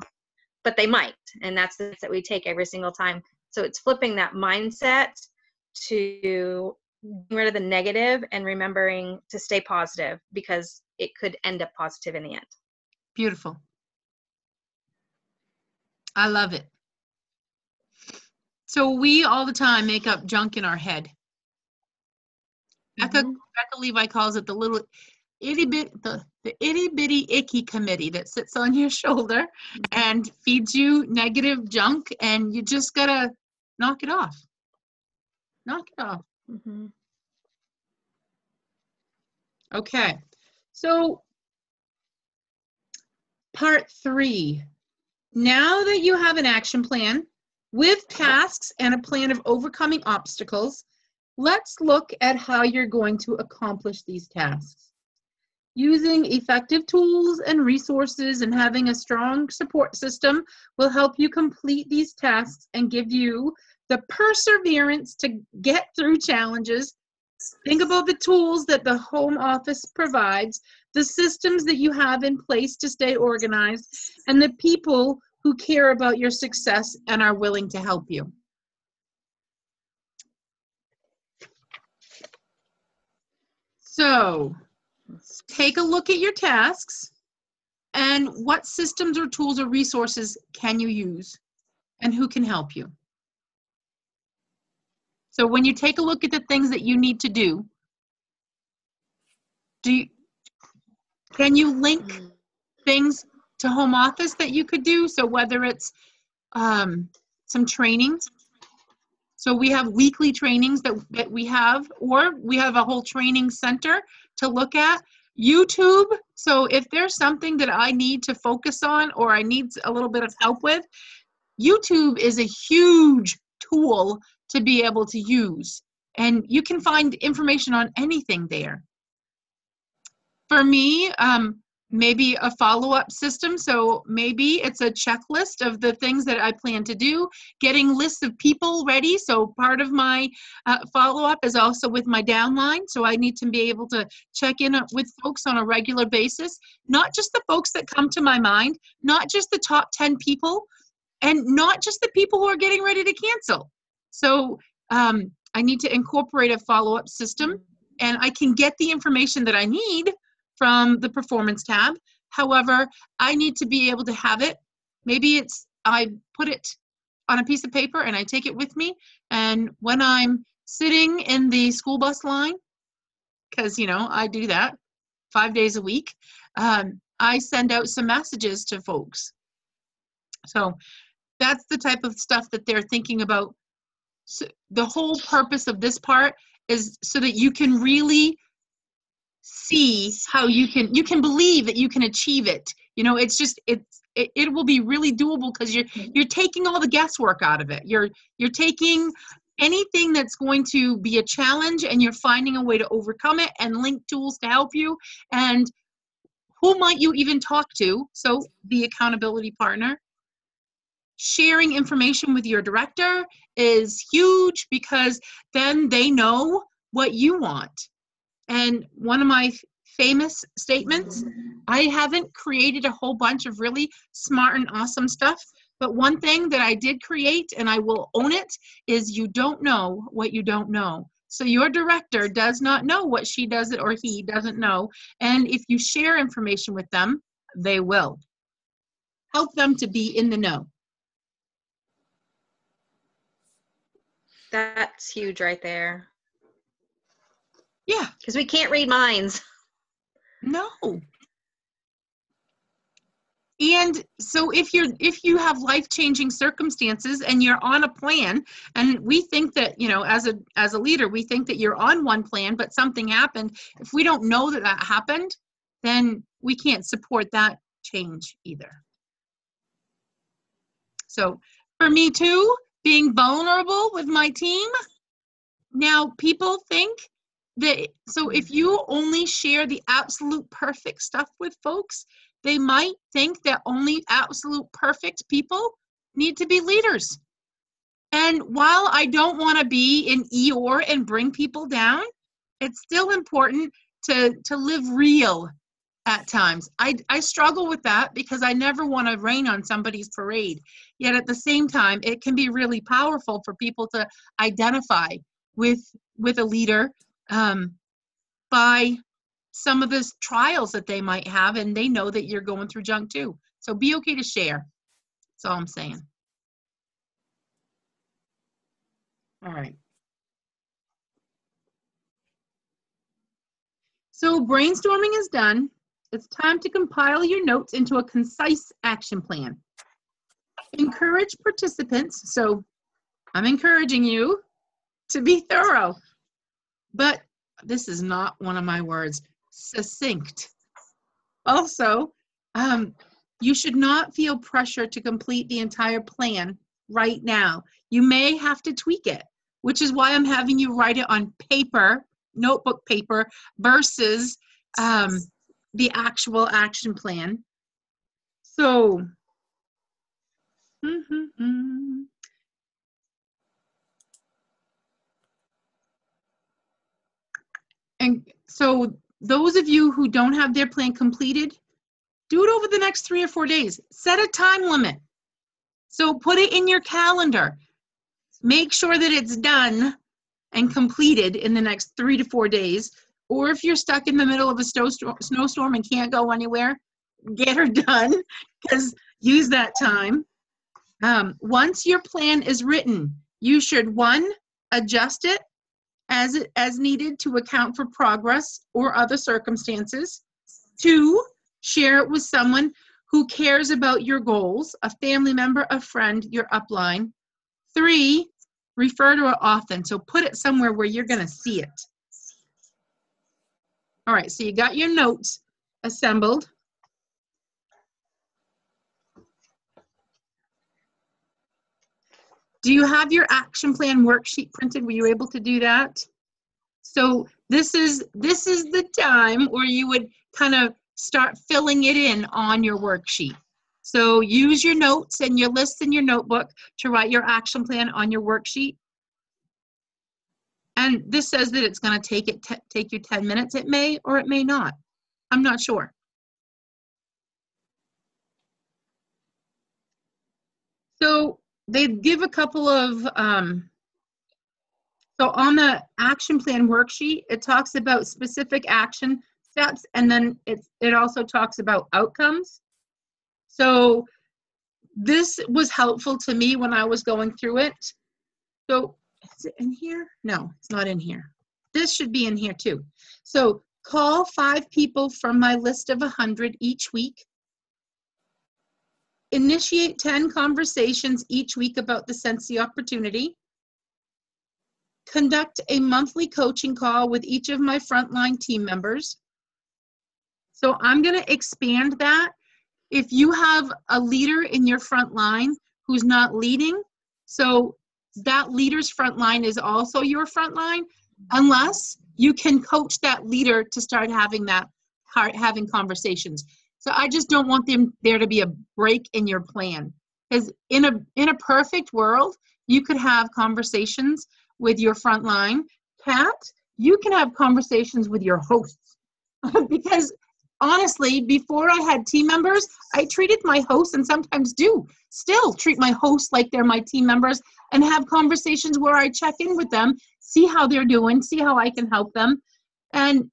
but they might. And that's the that we take every single time. So it's flipping that mindset to get rid of the negative and remembering to stay positive, because it could end up positive in the end. Beautiful. I love it. So we all the time make up junk in our head. Becca Levi calls it the little itty bitty icky committee that sits on your shoulder and feeds you negative junk, and you just gotta knock it off. Knock it off. Okay. So part 3. Now that you have an action plan with tasks and a plan of overcoming obstacles, let's look at how you're going to accomplish these tasks. Using effective tools and resources and having a strong support system will help you complete these tasks and give you the perseverance to get through challenges. Think about the tools that the home office provides, the systems that you have in place to stay organized, and the people who care about your success and are willing to help you. So, take a look at your tasks and what systems or tools or resources can you use and who can help you. So when you take a look at the things that you need to do, can you link things to home office that you could do. So whether it's some trainings. So we have weekly trainings that we have, or we have a whole training center to look at. YouTube, so if there's something that I need to focus on or I need a little bit of help with, YouTube is a huge tool to be able to use. And you can find information on anything there. For me, maybe a follow-up system. So maybe it's a checklist of the things that I plan to do, getting lists of people ready. So part of my follow-up is also with my downline. So I need to be able to check in with folks on a regular basis, not just the folks that come to my mind, not just the top 10 people, and not just the people who are getting ready to cancel. So I need to incorporate a follow-up system, and I can get the information that I need from the performance tab. However, I need to be able to have it. Maybe I put it on a piece of paper and I take it with me. And when I'm sitting in the school bus line, because, I do that 5 days a week, I send out some messages to folks. So that's the type of stuff that they're thinking about. So the whole purpose of this part is so that you can really see how you can believe that you can achieve it. It's just it will be really doable because you're taking all the guesswork out of it. You're taking anything that's going to be a challenge and you're finding a way to overcome it and link tools to help you. And who might you even talk to? So the accountability partner. Sharing information with your director is huge because then they know what you want. And one of my famous statements, I haven't created a whole bunch of really smart and awesome stuff, but one thing that I did create, and I will own it, is you don't know what you don't know. So your director does not know what she does it or he doesn't know. And if you share information with them, they will. Help them to be in the know. That's huge right there. Yeah. Because we can't read minds. No. And so if you have life-changing circumstances and you're on a plan, and we think that, as a leader, we think that you're on one plan, but something happened. If we don't know that happened, then we can't support that change either. So for me too, being vulnerable with my team. Now people think that, so if you only share the absolute perfect stuff with folks, they might think that only absolute perfect people need to be leaders. And while I don't want to be an Eeyore and bring people down, it's still important to live real at times. I struggle with that because I never want to rain on somebody's parade. Yet at the same time, it can be really powerful for people to identify with a leader by some of the trials that they might have, and they know that you're going through junk too. So be okay to share. That's all I'm saying. All right. So brainstorming is done. It's time to compile your notes into a concise action plan. Encourage participants. So I'm encouraging you to be thorough, but this is not one of my words. Succinct. Also, you should not feel pressure to complete the entire plan right now. You may have to tweak it, which is why I'm having you write it on paper, notebook paper, versus the actual action plan. So, and so those of you who don't have their plan completed, do it over the next 3 or 4 days. Set a time limit. So put it in your calendar. Make sure that it's done and completed in the next 3 to 4 days. Or if you're stuck in the middle of a snowstorm and can't go anywhere, get her done, because use that time. Once your plan is written, you should, 1, adjust it as needed to account for progress or other circumstances. 2, share it with someone who cares about your goals, a family member, a friend, your upline. 3, refer to it often. So put it somewhere where you're going to see it. All right, so you got your notes assembled. Do you have your action plan worksheet printed? Were you able to do that? So this is the time where you would kind of start filling it in on your worksheet. So use your notes and your lists in your notebook to write your action plan on your worksheet. And this says that it's going to take you 10 minutes. It may or it may not. I'm not sure. So they give a couple of, so on the action plan worksheet, it talks about specific action steps, and then it also talks about outcomes. So this was helpful to me when I was going through it. So is it in here? No, it's not in here. This should be in here too. So call 5 people from my list of 100 each week. Initiate 10 conversations each week about the Scentsy opportunity. Conduct a monthly coaching call with each of my frontline team members. So I'm going to expand that. If you have a leader in your front line who's not leading, so that leader's front line is also your front line, unless you can coach that leader to start having conversations. So I just don't want there to be a break in your plan. Because in a perfect world, you could have conversations with your front line. Kat, you can have conversations with your hosts. Because honestly, before I had team members, I treated my hosts, and sometimes do still treat my hosts like they're my team members, and have conversations where I check in with them, see how they're doing, see how I can help them. And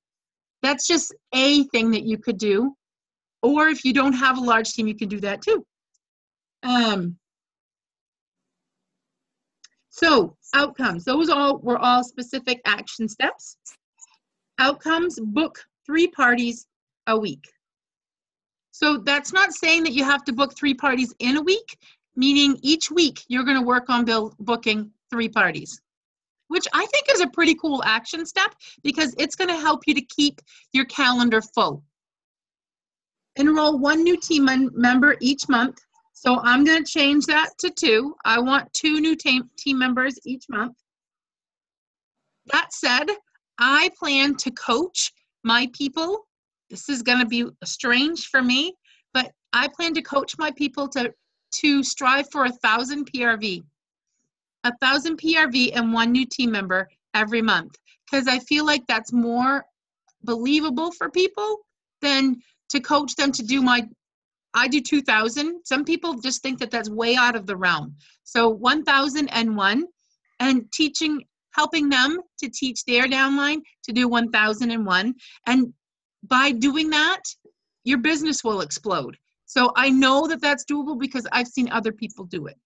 that's just a thing that you could do. Or if you don't have a large team, you can do that too. So outcomes, those were all specific action steps. Outcomes, book 3 parties a week. So that's not saying that you have to book 3 parties in a week, meaning each week you're going to work on booking 3 parties, which I think is a pretty cool action step because it's going to help you to keep your calendar full. Enroll 1 new team member each month. So I'm going to change that to 2. I want 2 new team members each month. That said, I plan to coach my people. This is going to be strange for me, but I plan to coach my people to strive for 1,000 PRV. 1,000 PRV and 1 new team member every month, because I feel like that's more believable for people than to coach them to do I do 2,000. Some people just think that that's way out of the realm. So 1,001, and helping them to teach their downline to do 1,001. And by doing that, your business will explode. So I know that that's doable because I've seen other people do it.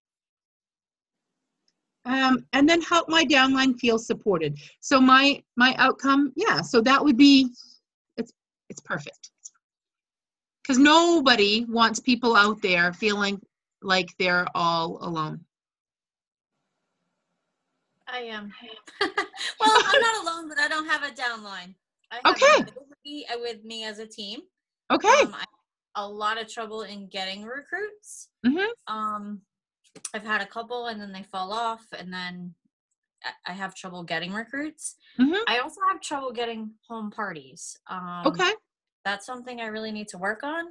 And then help my downline feel supported. So my outcome, yeah, so that would be, it's perfect. Because nobody wants people out there feeling like they're all alone. I am. Well, I'm not alone, but I don't have a downline. I have nobody with me as a team. Okay. I have a lot of trouble in getting recruits. Mm-hmm. I've had a couple and then they fall off, and then I have trouble getting recruits. Mm-hmm. I also have trouble getting home parties. Okay. That's something I really need to work on.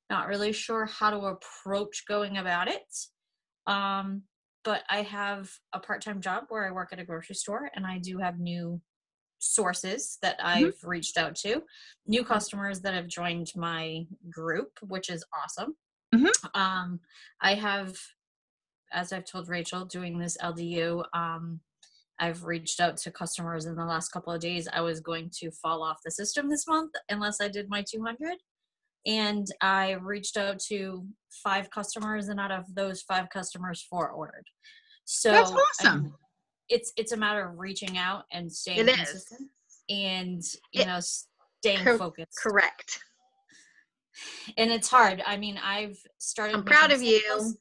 Not really sure how to approach going about it. But I have a part-time job where I work at a grocery store, and I do have new sources that I've reached out to, new customers that have joined my group, which is awesome. Mm-hmm. I have, as I've told Rachel, doing this LDU, I've reached out to customers in the last couple of days. I was going to fall off the system this month unless I did my 200. And I reached out to 5 customers, and out of those 5 customers, 4 ordered. So that's awesome. It's a matter of reaching out and staying consistent and, staying focused. Correct. And it's hard. I mean, I've started. I'm proud of making you. samples.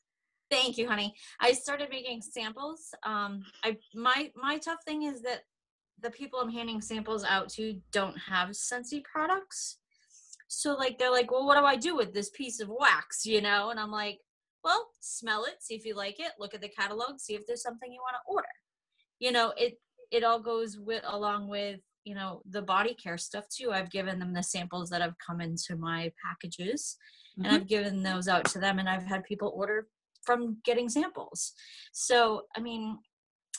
Thank you, honey. I started making samples. My tough thing is that the people I'm handing samples out to don't have Scentsy products. So like, they're like, well, what do I do with this piece of wax, you know? And I'm like, well, smell it, see if you like it, look at the catalog, see if there's something you want to order. You know, it all goes along with, you know, the body care stuff too. I've given them the samples that have come into my packages, and I've given those out to them, and I've had people order from getting samples. So, I mean,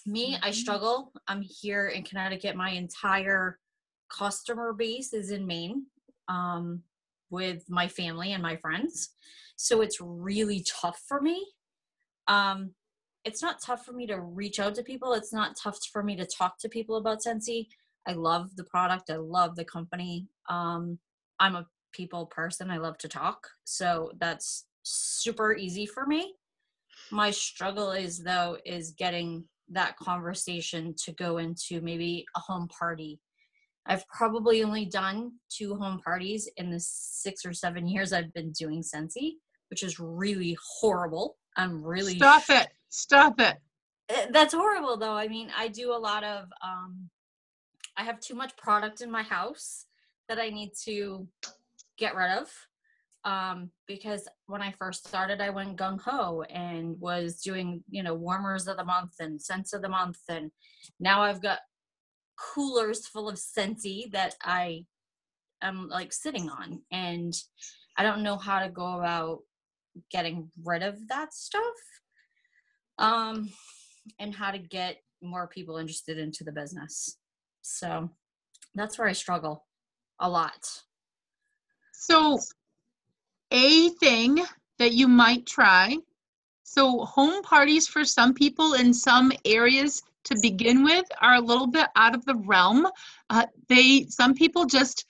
me, I struggle. I'm here in Connecticut. My entire customer base is in Maine, with my family and my friends. So it's really tough for me. It's not tough for me to reach out to people. It's not tough for me to talk to people about Scentsy. I love the product. I love the company. I'm a people person. I love to talk. So that's super easy for me. My struggle is getting that conversation to go into maybe a home party. I've probably only done 2 home parties in the 6 or 7 years I've been doing Scentsy, which is really horrible. I'm really Stop it. That's horrible though. I mean, I do a lot of I have too much product in my house that I need to get rid of. Because when I first started, I went gung-ho and was doing, you know, warmers of the month and scents of the month. And now I've got coolers full of Scentsy that I am like sitting on, and I don't know how to go about getting rid of that stuff. And how to get more people interested into the business. So that's where I struggle a lot. So a thing that you might try, so home parties for some people in some areas to begin with are a little bit out of the realm. Some people just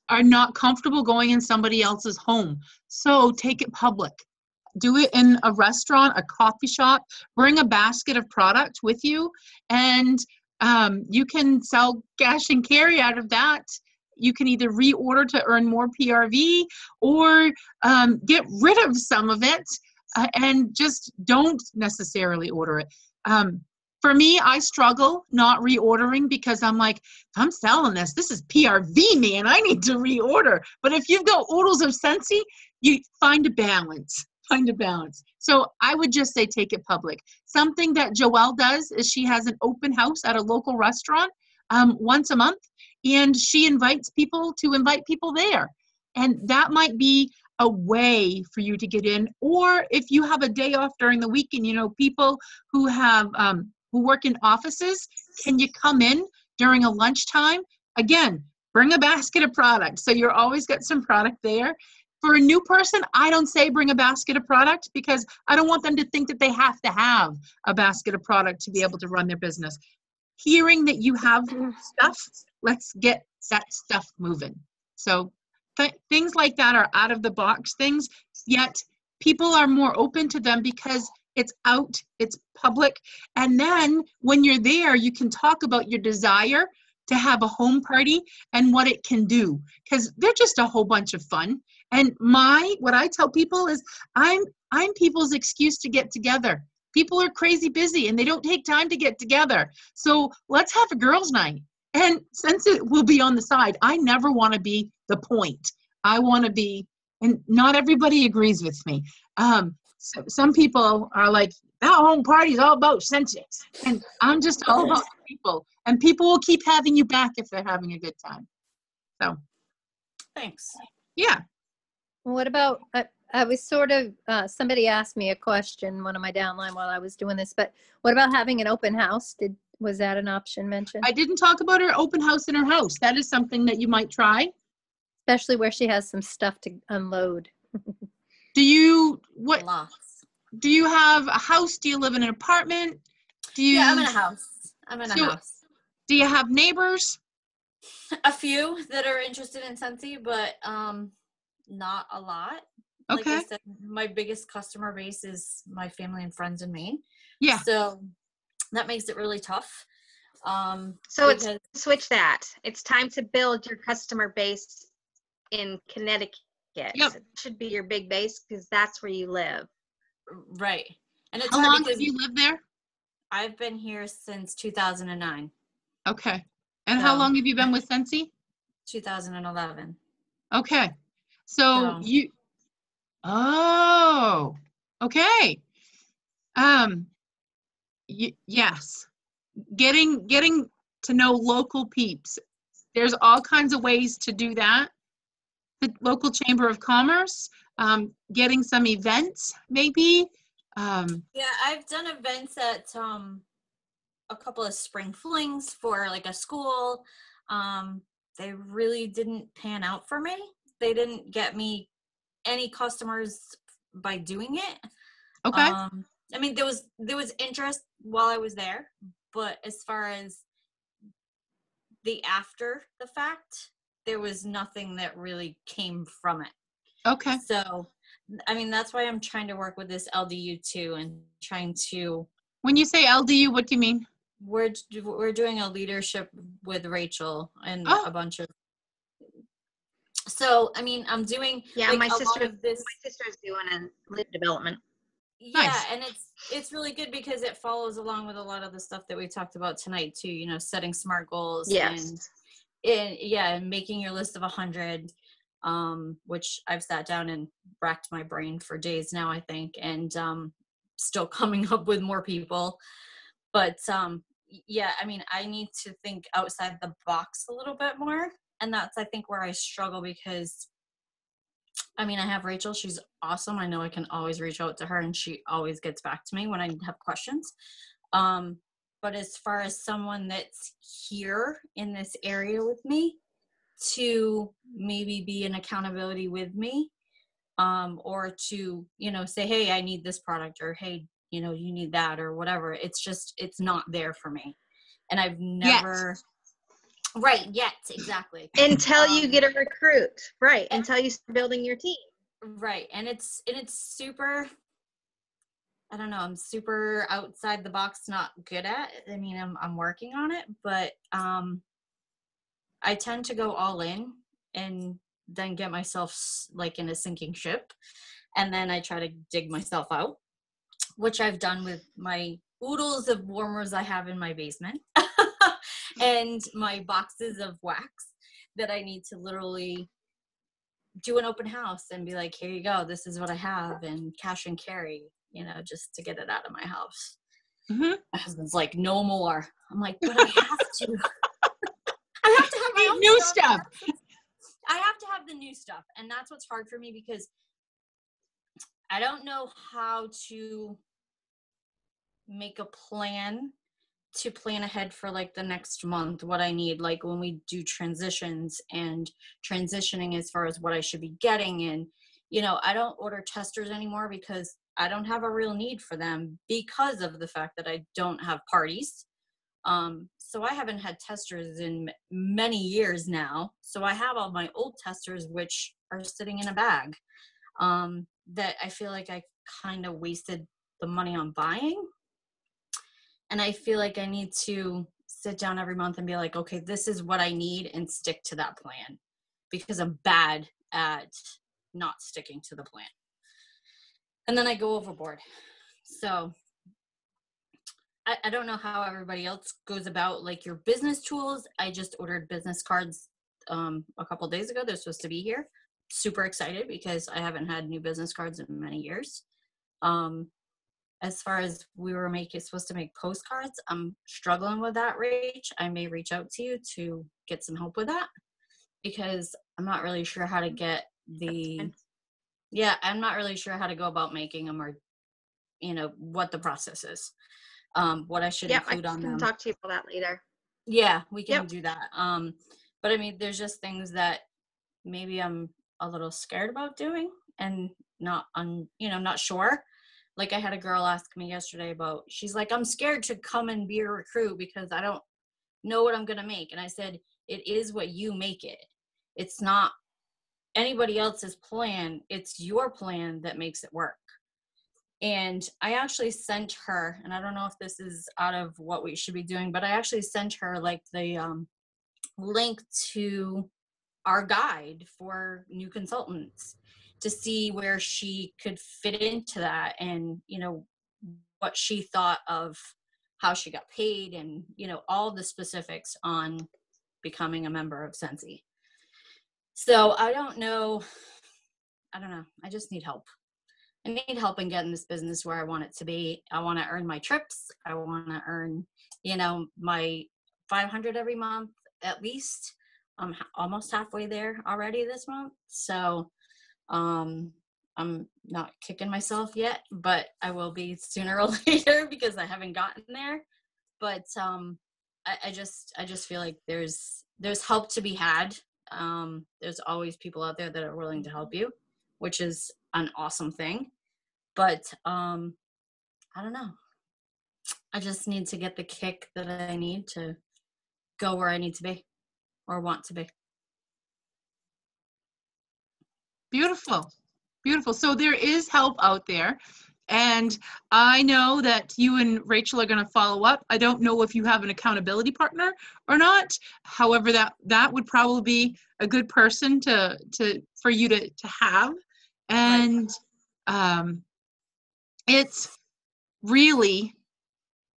are not comfortable going in somebody else's home. So take it public. Do it in a restaurant, a coffee shop. Bring a basket of product with you, and you can sell cash and carry out of that. You can either reorder to earn more PRV, or get rid of some of it and just don't necessarily order it. For me, I struggle not reordering because I'm like, if I'm selling this is PRV, man. I need to reorder. But if you've got oodles of Scentsy, you find a balance. So I would just say take it public. Something that Joelle does is she has an open house at a local restaurant once a month, and she invites people to invite people there. And that might be a way for you to get in. Or if you have a day off during the weekend, you know, people who have who work in offices, can you come in during a lunchtime? Again, bring a basket of product. So you're always got some product there. For a new person, I don't say bring a basket of product because I don't want them to think that they have to have a basket of product to be able to run their business. Hearing that you have stuff, let's get that stuff moving. So things like that are out of the box things, yet people are more open to them because it's out, it's public. And then when you're there, you can talk about your desire to have a home party and what it can do, because they're just a whole bunch of fun. And what I tell people is I'm people's excuse to get together. People are crazy busy and they don't take time to get together. So let's have a girls' night. And since it will be on the side, I never want to be the point. I want to be, and not everybody agrees with me. Some people are like, that home party is all about Scentsy. And I'm just all about people. And people will keep having you back if they're having a good time. So. Thanks. Yeah. What about, I was sort of, somebody asked me a question, one of my downline while I was doing this, but what about having an open house? Was that an option mentioned? I didn't talk about her open house in her house. That is something that you might try. Especially where she has some stuff to unload. Do you have a house? Do you live in an apartment? Yeah, I'm in a house. I'm in a house. Do you have neighbors? A few that are interested in Scentsy, but not a lot. Okay. Like I said, my biggest customer base is my family and friends in Maine. Yeah. So that makes it really tough. So switch that. It's time to build your customer base in Connecticut Yep. Yep. Should be your big base because that's where you live. Right. And it's How hard long because have you lived there? I've been here since 2009, Okay. And how So- long have you been with Scentsy? 2011. Okay. So So- oh, okay. Yes. Getting to know local peeps. There's all kinds of ways to do that. The local Chamber of Commerce, getting some events, maybe. Yeah, I've done events at a couple of spring flings for like a school. They really didn't pan out for me. They didn't get me any customers by doing it. Okay. I mean, there was interest while I was there, but as far as the after the fact, there was nothing that really came from it. Okay. So, I mean, that's why I'm trying to work with this LDU too, and trying to. When you say LDU, what do you mean? We're doing a leadership with Rachel and Oh. a bunch of. So, I mean, I'm doing like my a lot sister. of this. My sister's doing a lead development. Yeah, Nice. and it's really good because it follows along with a lot of the stuff that we talked about tonight too. You know, setting SMART goals. Yes. And making your list of 100, which I've sat down and racked my brain for days now, I think, and still coming up with more people. But yeah, I mean, I need to think outside the box a little bit more, and that's I think where I struggle because. I mean, I have Rachel. She's awesome. I know I can always reach out to her and she always gets back to me when I have questions. But as far as someone that's here in this area with me to maybe be an accountability with me, or to, you know, say, hey, I need this product, or hey, you know, you need that, or whatever. It's not there for me. And I've never... Right, yet, exactly. Until you get a recruit, right? Until you start building your team, right? And it's super. I don't know. I'm super outside the box, not good at. I mean, I'm working on it, but I tend to go all in and then get myself like in a sinking ship, and then I try to dig myself out, which I've done with my oodles of warmers I have in my basement. And my boxes of wax that I need to literally do an open house and be like, here you go, this is what I have, and cash and carry, you know, just to get it out of my house. Mm-hmm. My husband's like, no more. I'm like, but I have to. I have to have my own new stuff. I have to have the new stuff. And that's what's hard for me because I don't know how to make a plan to plan ahead for like the next month, what I need, like when we do transitions and transitioning as far as what I should be getting. And, you know, I don't order testers anymore because I don't have a real need for them because of the fact that I don't have parties. So I haven't had testers in many years now. So I have all my old testers, which are sitting in a bag, that I feel like I kind of wasted the money on buying. And I feel like I need to sit down every month and be like, okay, this is what I need, and stick to that plan, because I'm bad at not sticking to the plan. And then I go overboard. So I don't know how everybody else goes about like your business tools. I just ordered business cards a couple days ago. They're supposed to be here. Super excited because I haven't had new business cards in many years. As far as we were supposed to make postcards, I'm struggling with that, Rach. I may reach out to you to get some help with that, because I'm not really sure how to get I'm not really sure how to go about making them, or, you know, what the process is, what I should include on them. I can talk to you about that later. Yeah, we can do that. But I mean, there's just things that maybe I'm a little scared about doing and not sure. Like I had a girl ask me yesterday about, she's like, I'm scared to come and be a recruit because I don't know what I'm going to make. And I said, it is what you make it. It's not anybody else's plan. It's your plan that makes it work. And I actually sent her, and I don't know if this is out of what we should be doing, but I actually sent her like the link to our guide for new consultants. to see where she could fit into that, and, you know, what she thought of how she got paid, and, you know, all the specifics on becoming a member of Scentsy. So I don't know. I just need help. I need help in getting this business where I want it to be. I want to earn my trips. I want to earn, you know, my $500 every month at least. I'm almost halfway there already this month. So I'm not kicking myself yet, but I will be sooner or later because I haven't gotten there. But I just feel like there's help to be had. There's always people out there that are willing to help you, which is an awesome thing. But I don't know. I just need to get the kick that I need to go where I need to be or want to be. Beautiful. Beautiful. So there is help out there. And I know that you and Rachel are going to follow up. I don't know if you have an accountability partner or not. However, that would probably be a good person for you to have. And it's really,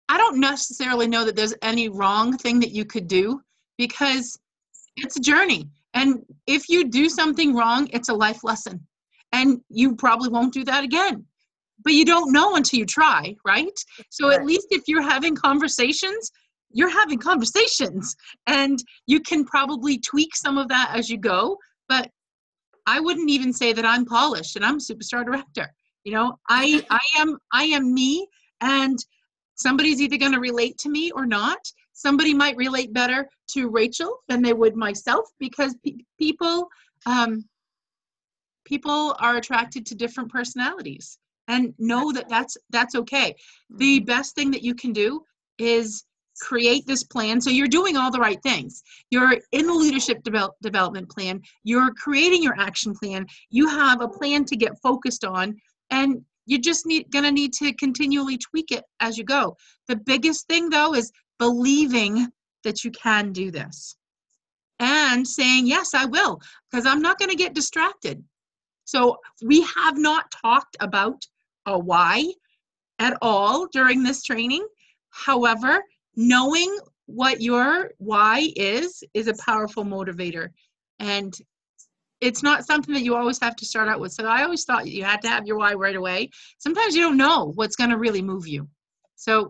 I don't necessarily know that there's any wrong thing that you could do, because it's a journey. And if you do something wrong, it's a life lesson. And you probably won't do that again. But you don't know until you try, right? So at least if you're having conversations, you're having conversations. And you can probably tweak some of that as you go. But I wouldn't even say that I'm polished and I'm a superstar director. You know, I am me, and somebody's either going to relate to me or not. Somebody might relate better to Rachel than they would myself, because people are attracted to different personalities, and know that that's okay. The best thing that you can do is create this plan. So you're doing all the right things. You're in the leadership development plan. You're creating your action plan. You have a plan to get focused on, and you're just gonna need to continually tweak it as you go. The biggest thing, though, is believing that you can do this and saying, yes, I will, because I'm not going to get distracted. So we have not talked about a why at all during this training. However, knowing what your why is a powerful motivator. And it's not something that you always have to start out with. So I always thought you had to have your why right away. Sometimes you don't know what's going to really move you. So,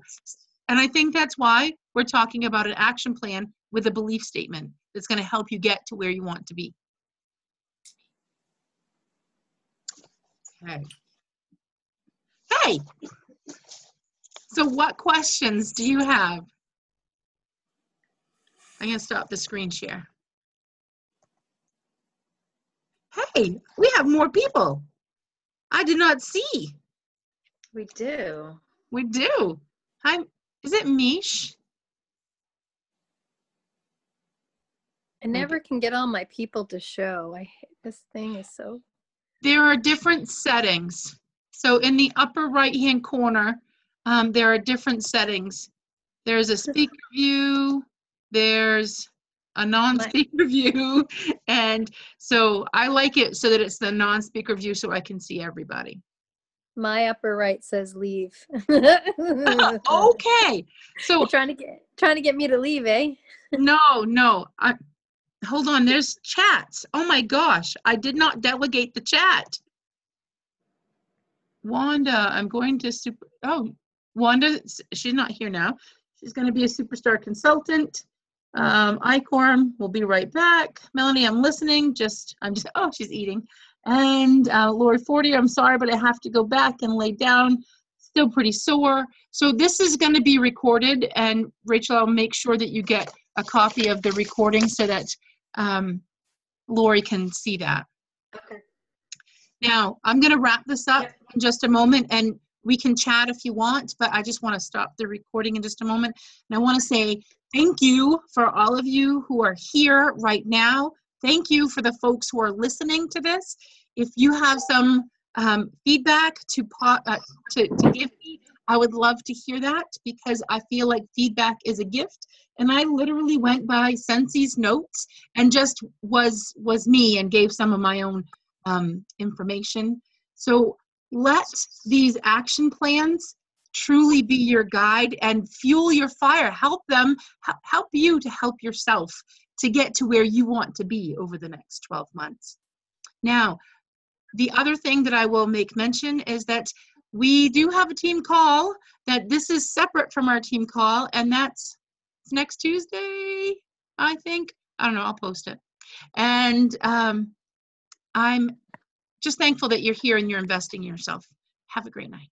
and I think that's why we're talking about an action plan with a belief statement that's going to help you get to where you want to be. Okay. Hey, so what questions do you have? I'm going to stop the screen share. Hey, we have more people. I did not see. We do. We do. Hi, is it Mish? I never can get all my people to show. This thing is so. There are different settings. So in the upper right-hand corner, there are different settings. There's a speaker view. There's a non-speaker view. And so I like it so that it's the non-speaker view so I can see everybody. My upper right says leave. Okay. So you're trying to get me to leave, eh? No. Hold on, there's chats. Oh my gosh, I did not delegate the chat. Wanda, I'm going to Wanda, she's not here now. She's going to be a superstar consultant. Icorm will be right back. Melanie, I'm listening. Oh, she's eating. And Lori 40, I'm sorry, but I have to go back and lay down. Still pretty sore. So this is going to be recorded, and Rachel, I'll make sure that you get a copy of the recording so that Lori can see that. Okay. Now, I'm going to wrap this up in just a moment, and we can chat if you want, but I just want to stop the recording in just a moment. And I want to say thank you for all of you who are here right now. Thank you for the folks who are listening to this. If you have some feedback to give me, I would love to hear that, because I feel like feedback is a gift. And I literally went by Scentsy notes and just was me and gave some of my own information. So let these action plans truly be your guide and fuel your fire. Help them, help you to help yourself to get to where you want to be over the next 12 months. Now, the other thing that I will make mention is that we do have a team call, that this is separate from our team call, and that's next Tuesday, I think. I don't know, I'll post it. And I'm just thankful that you're here and you're investing in yourself. Have a great night.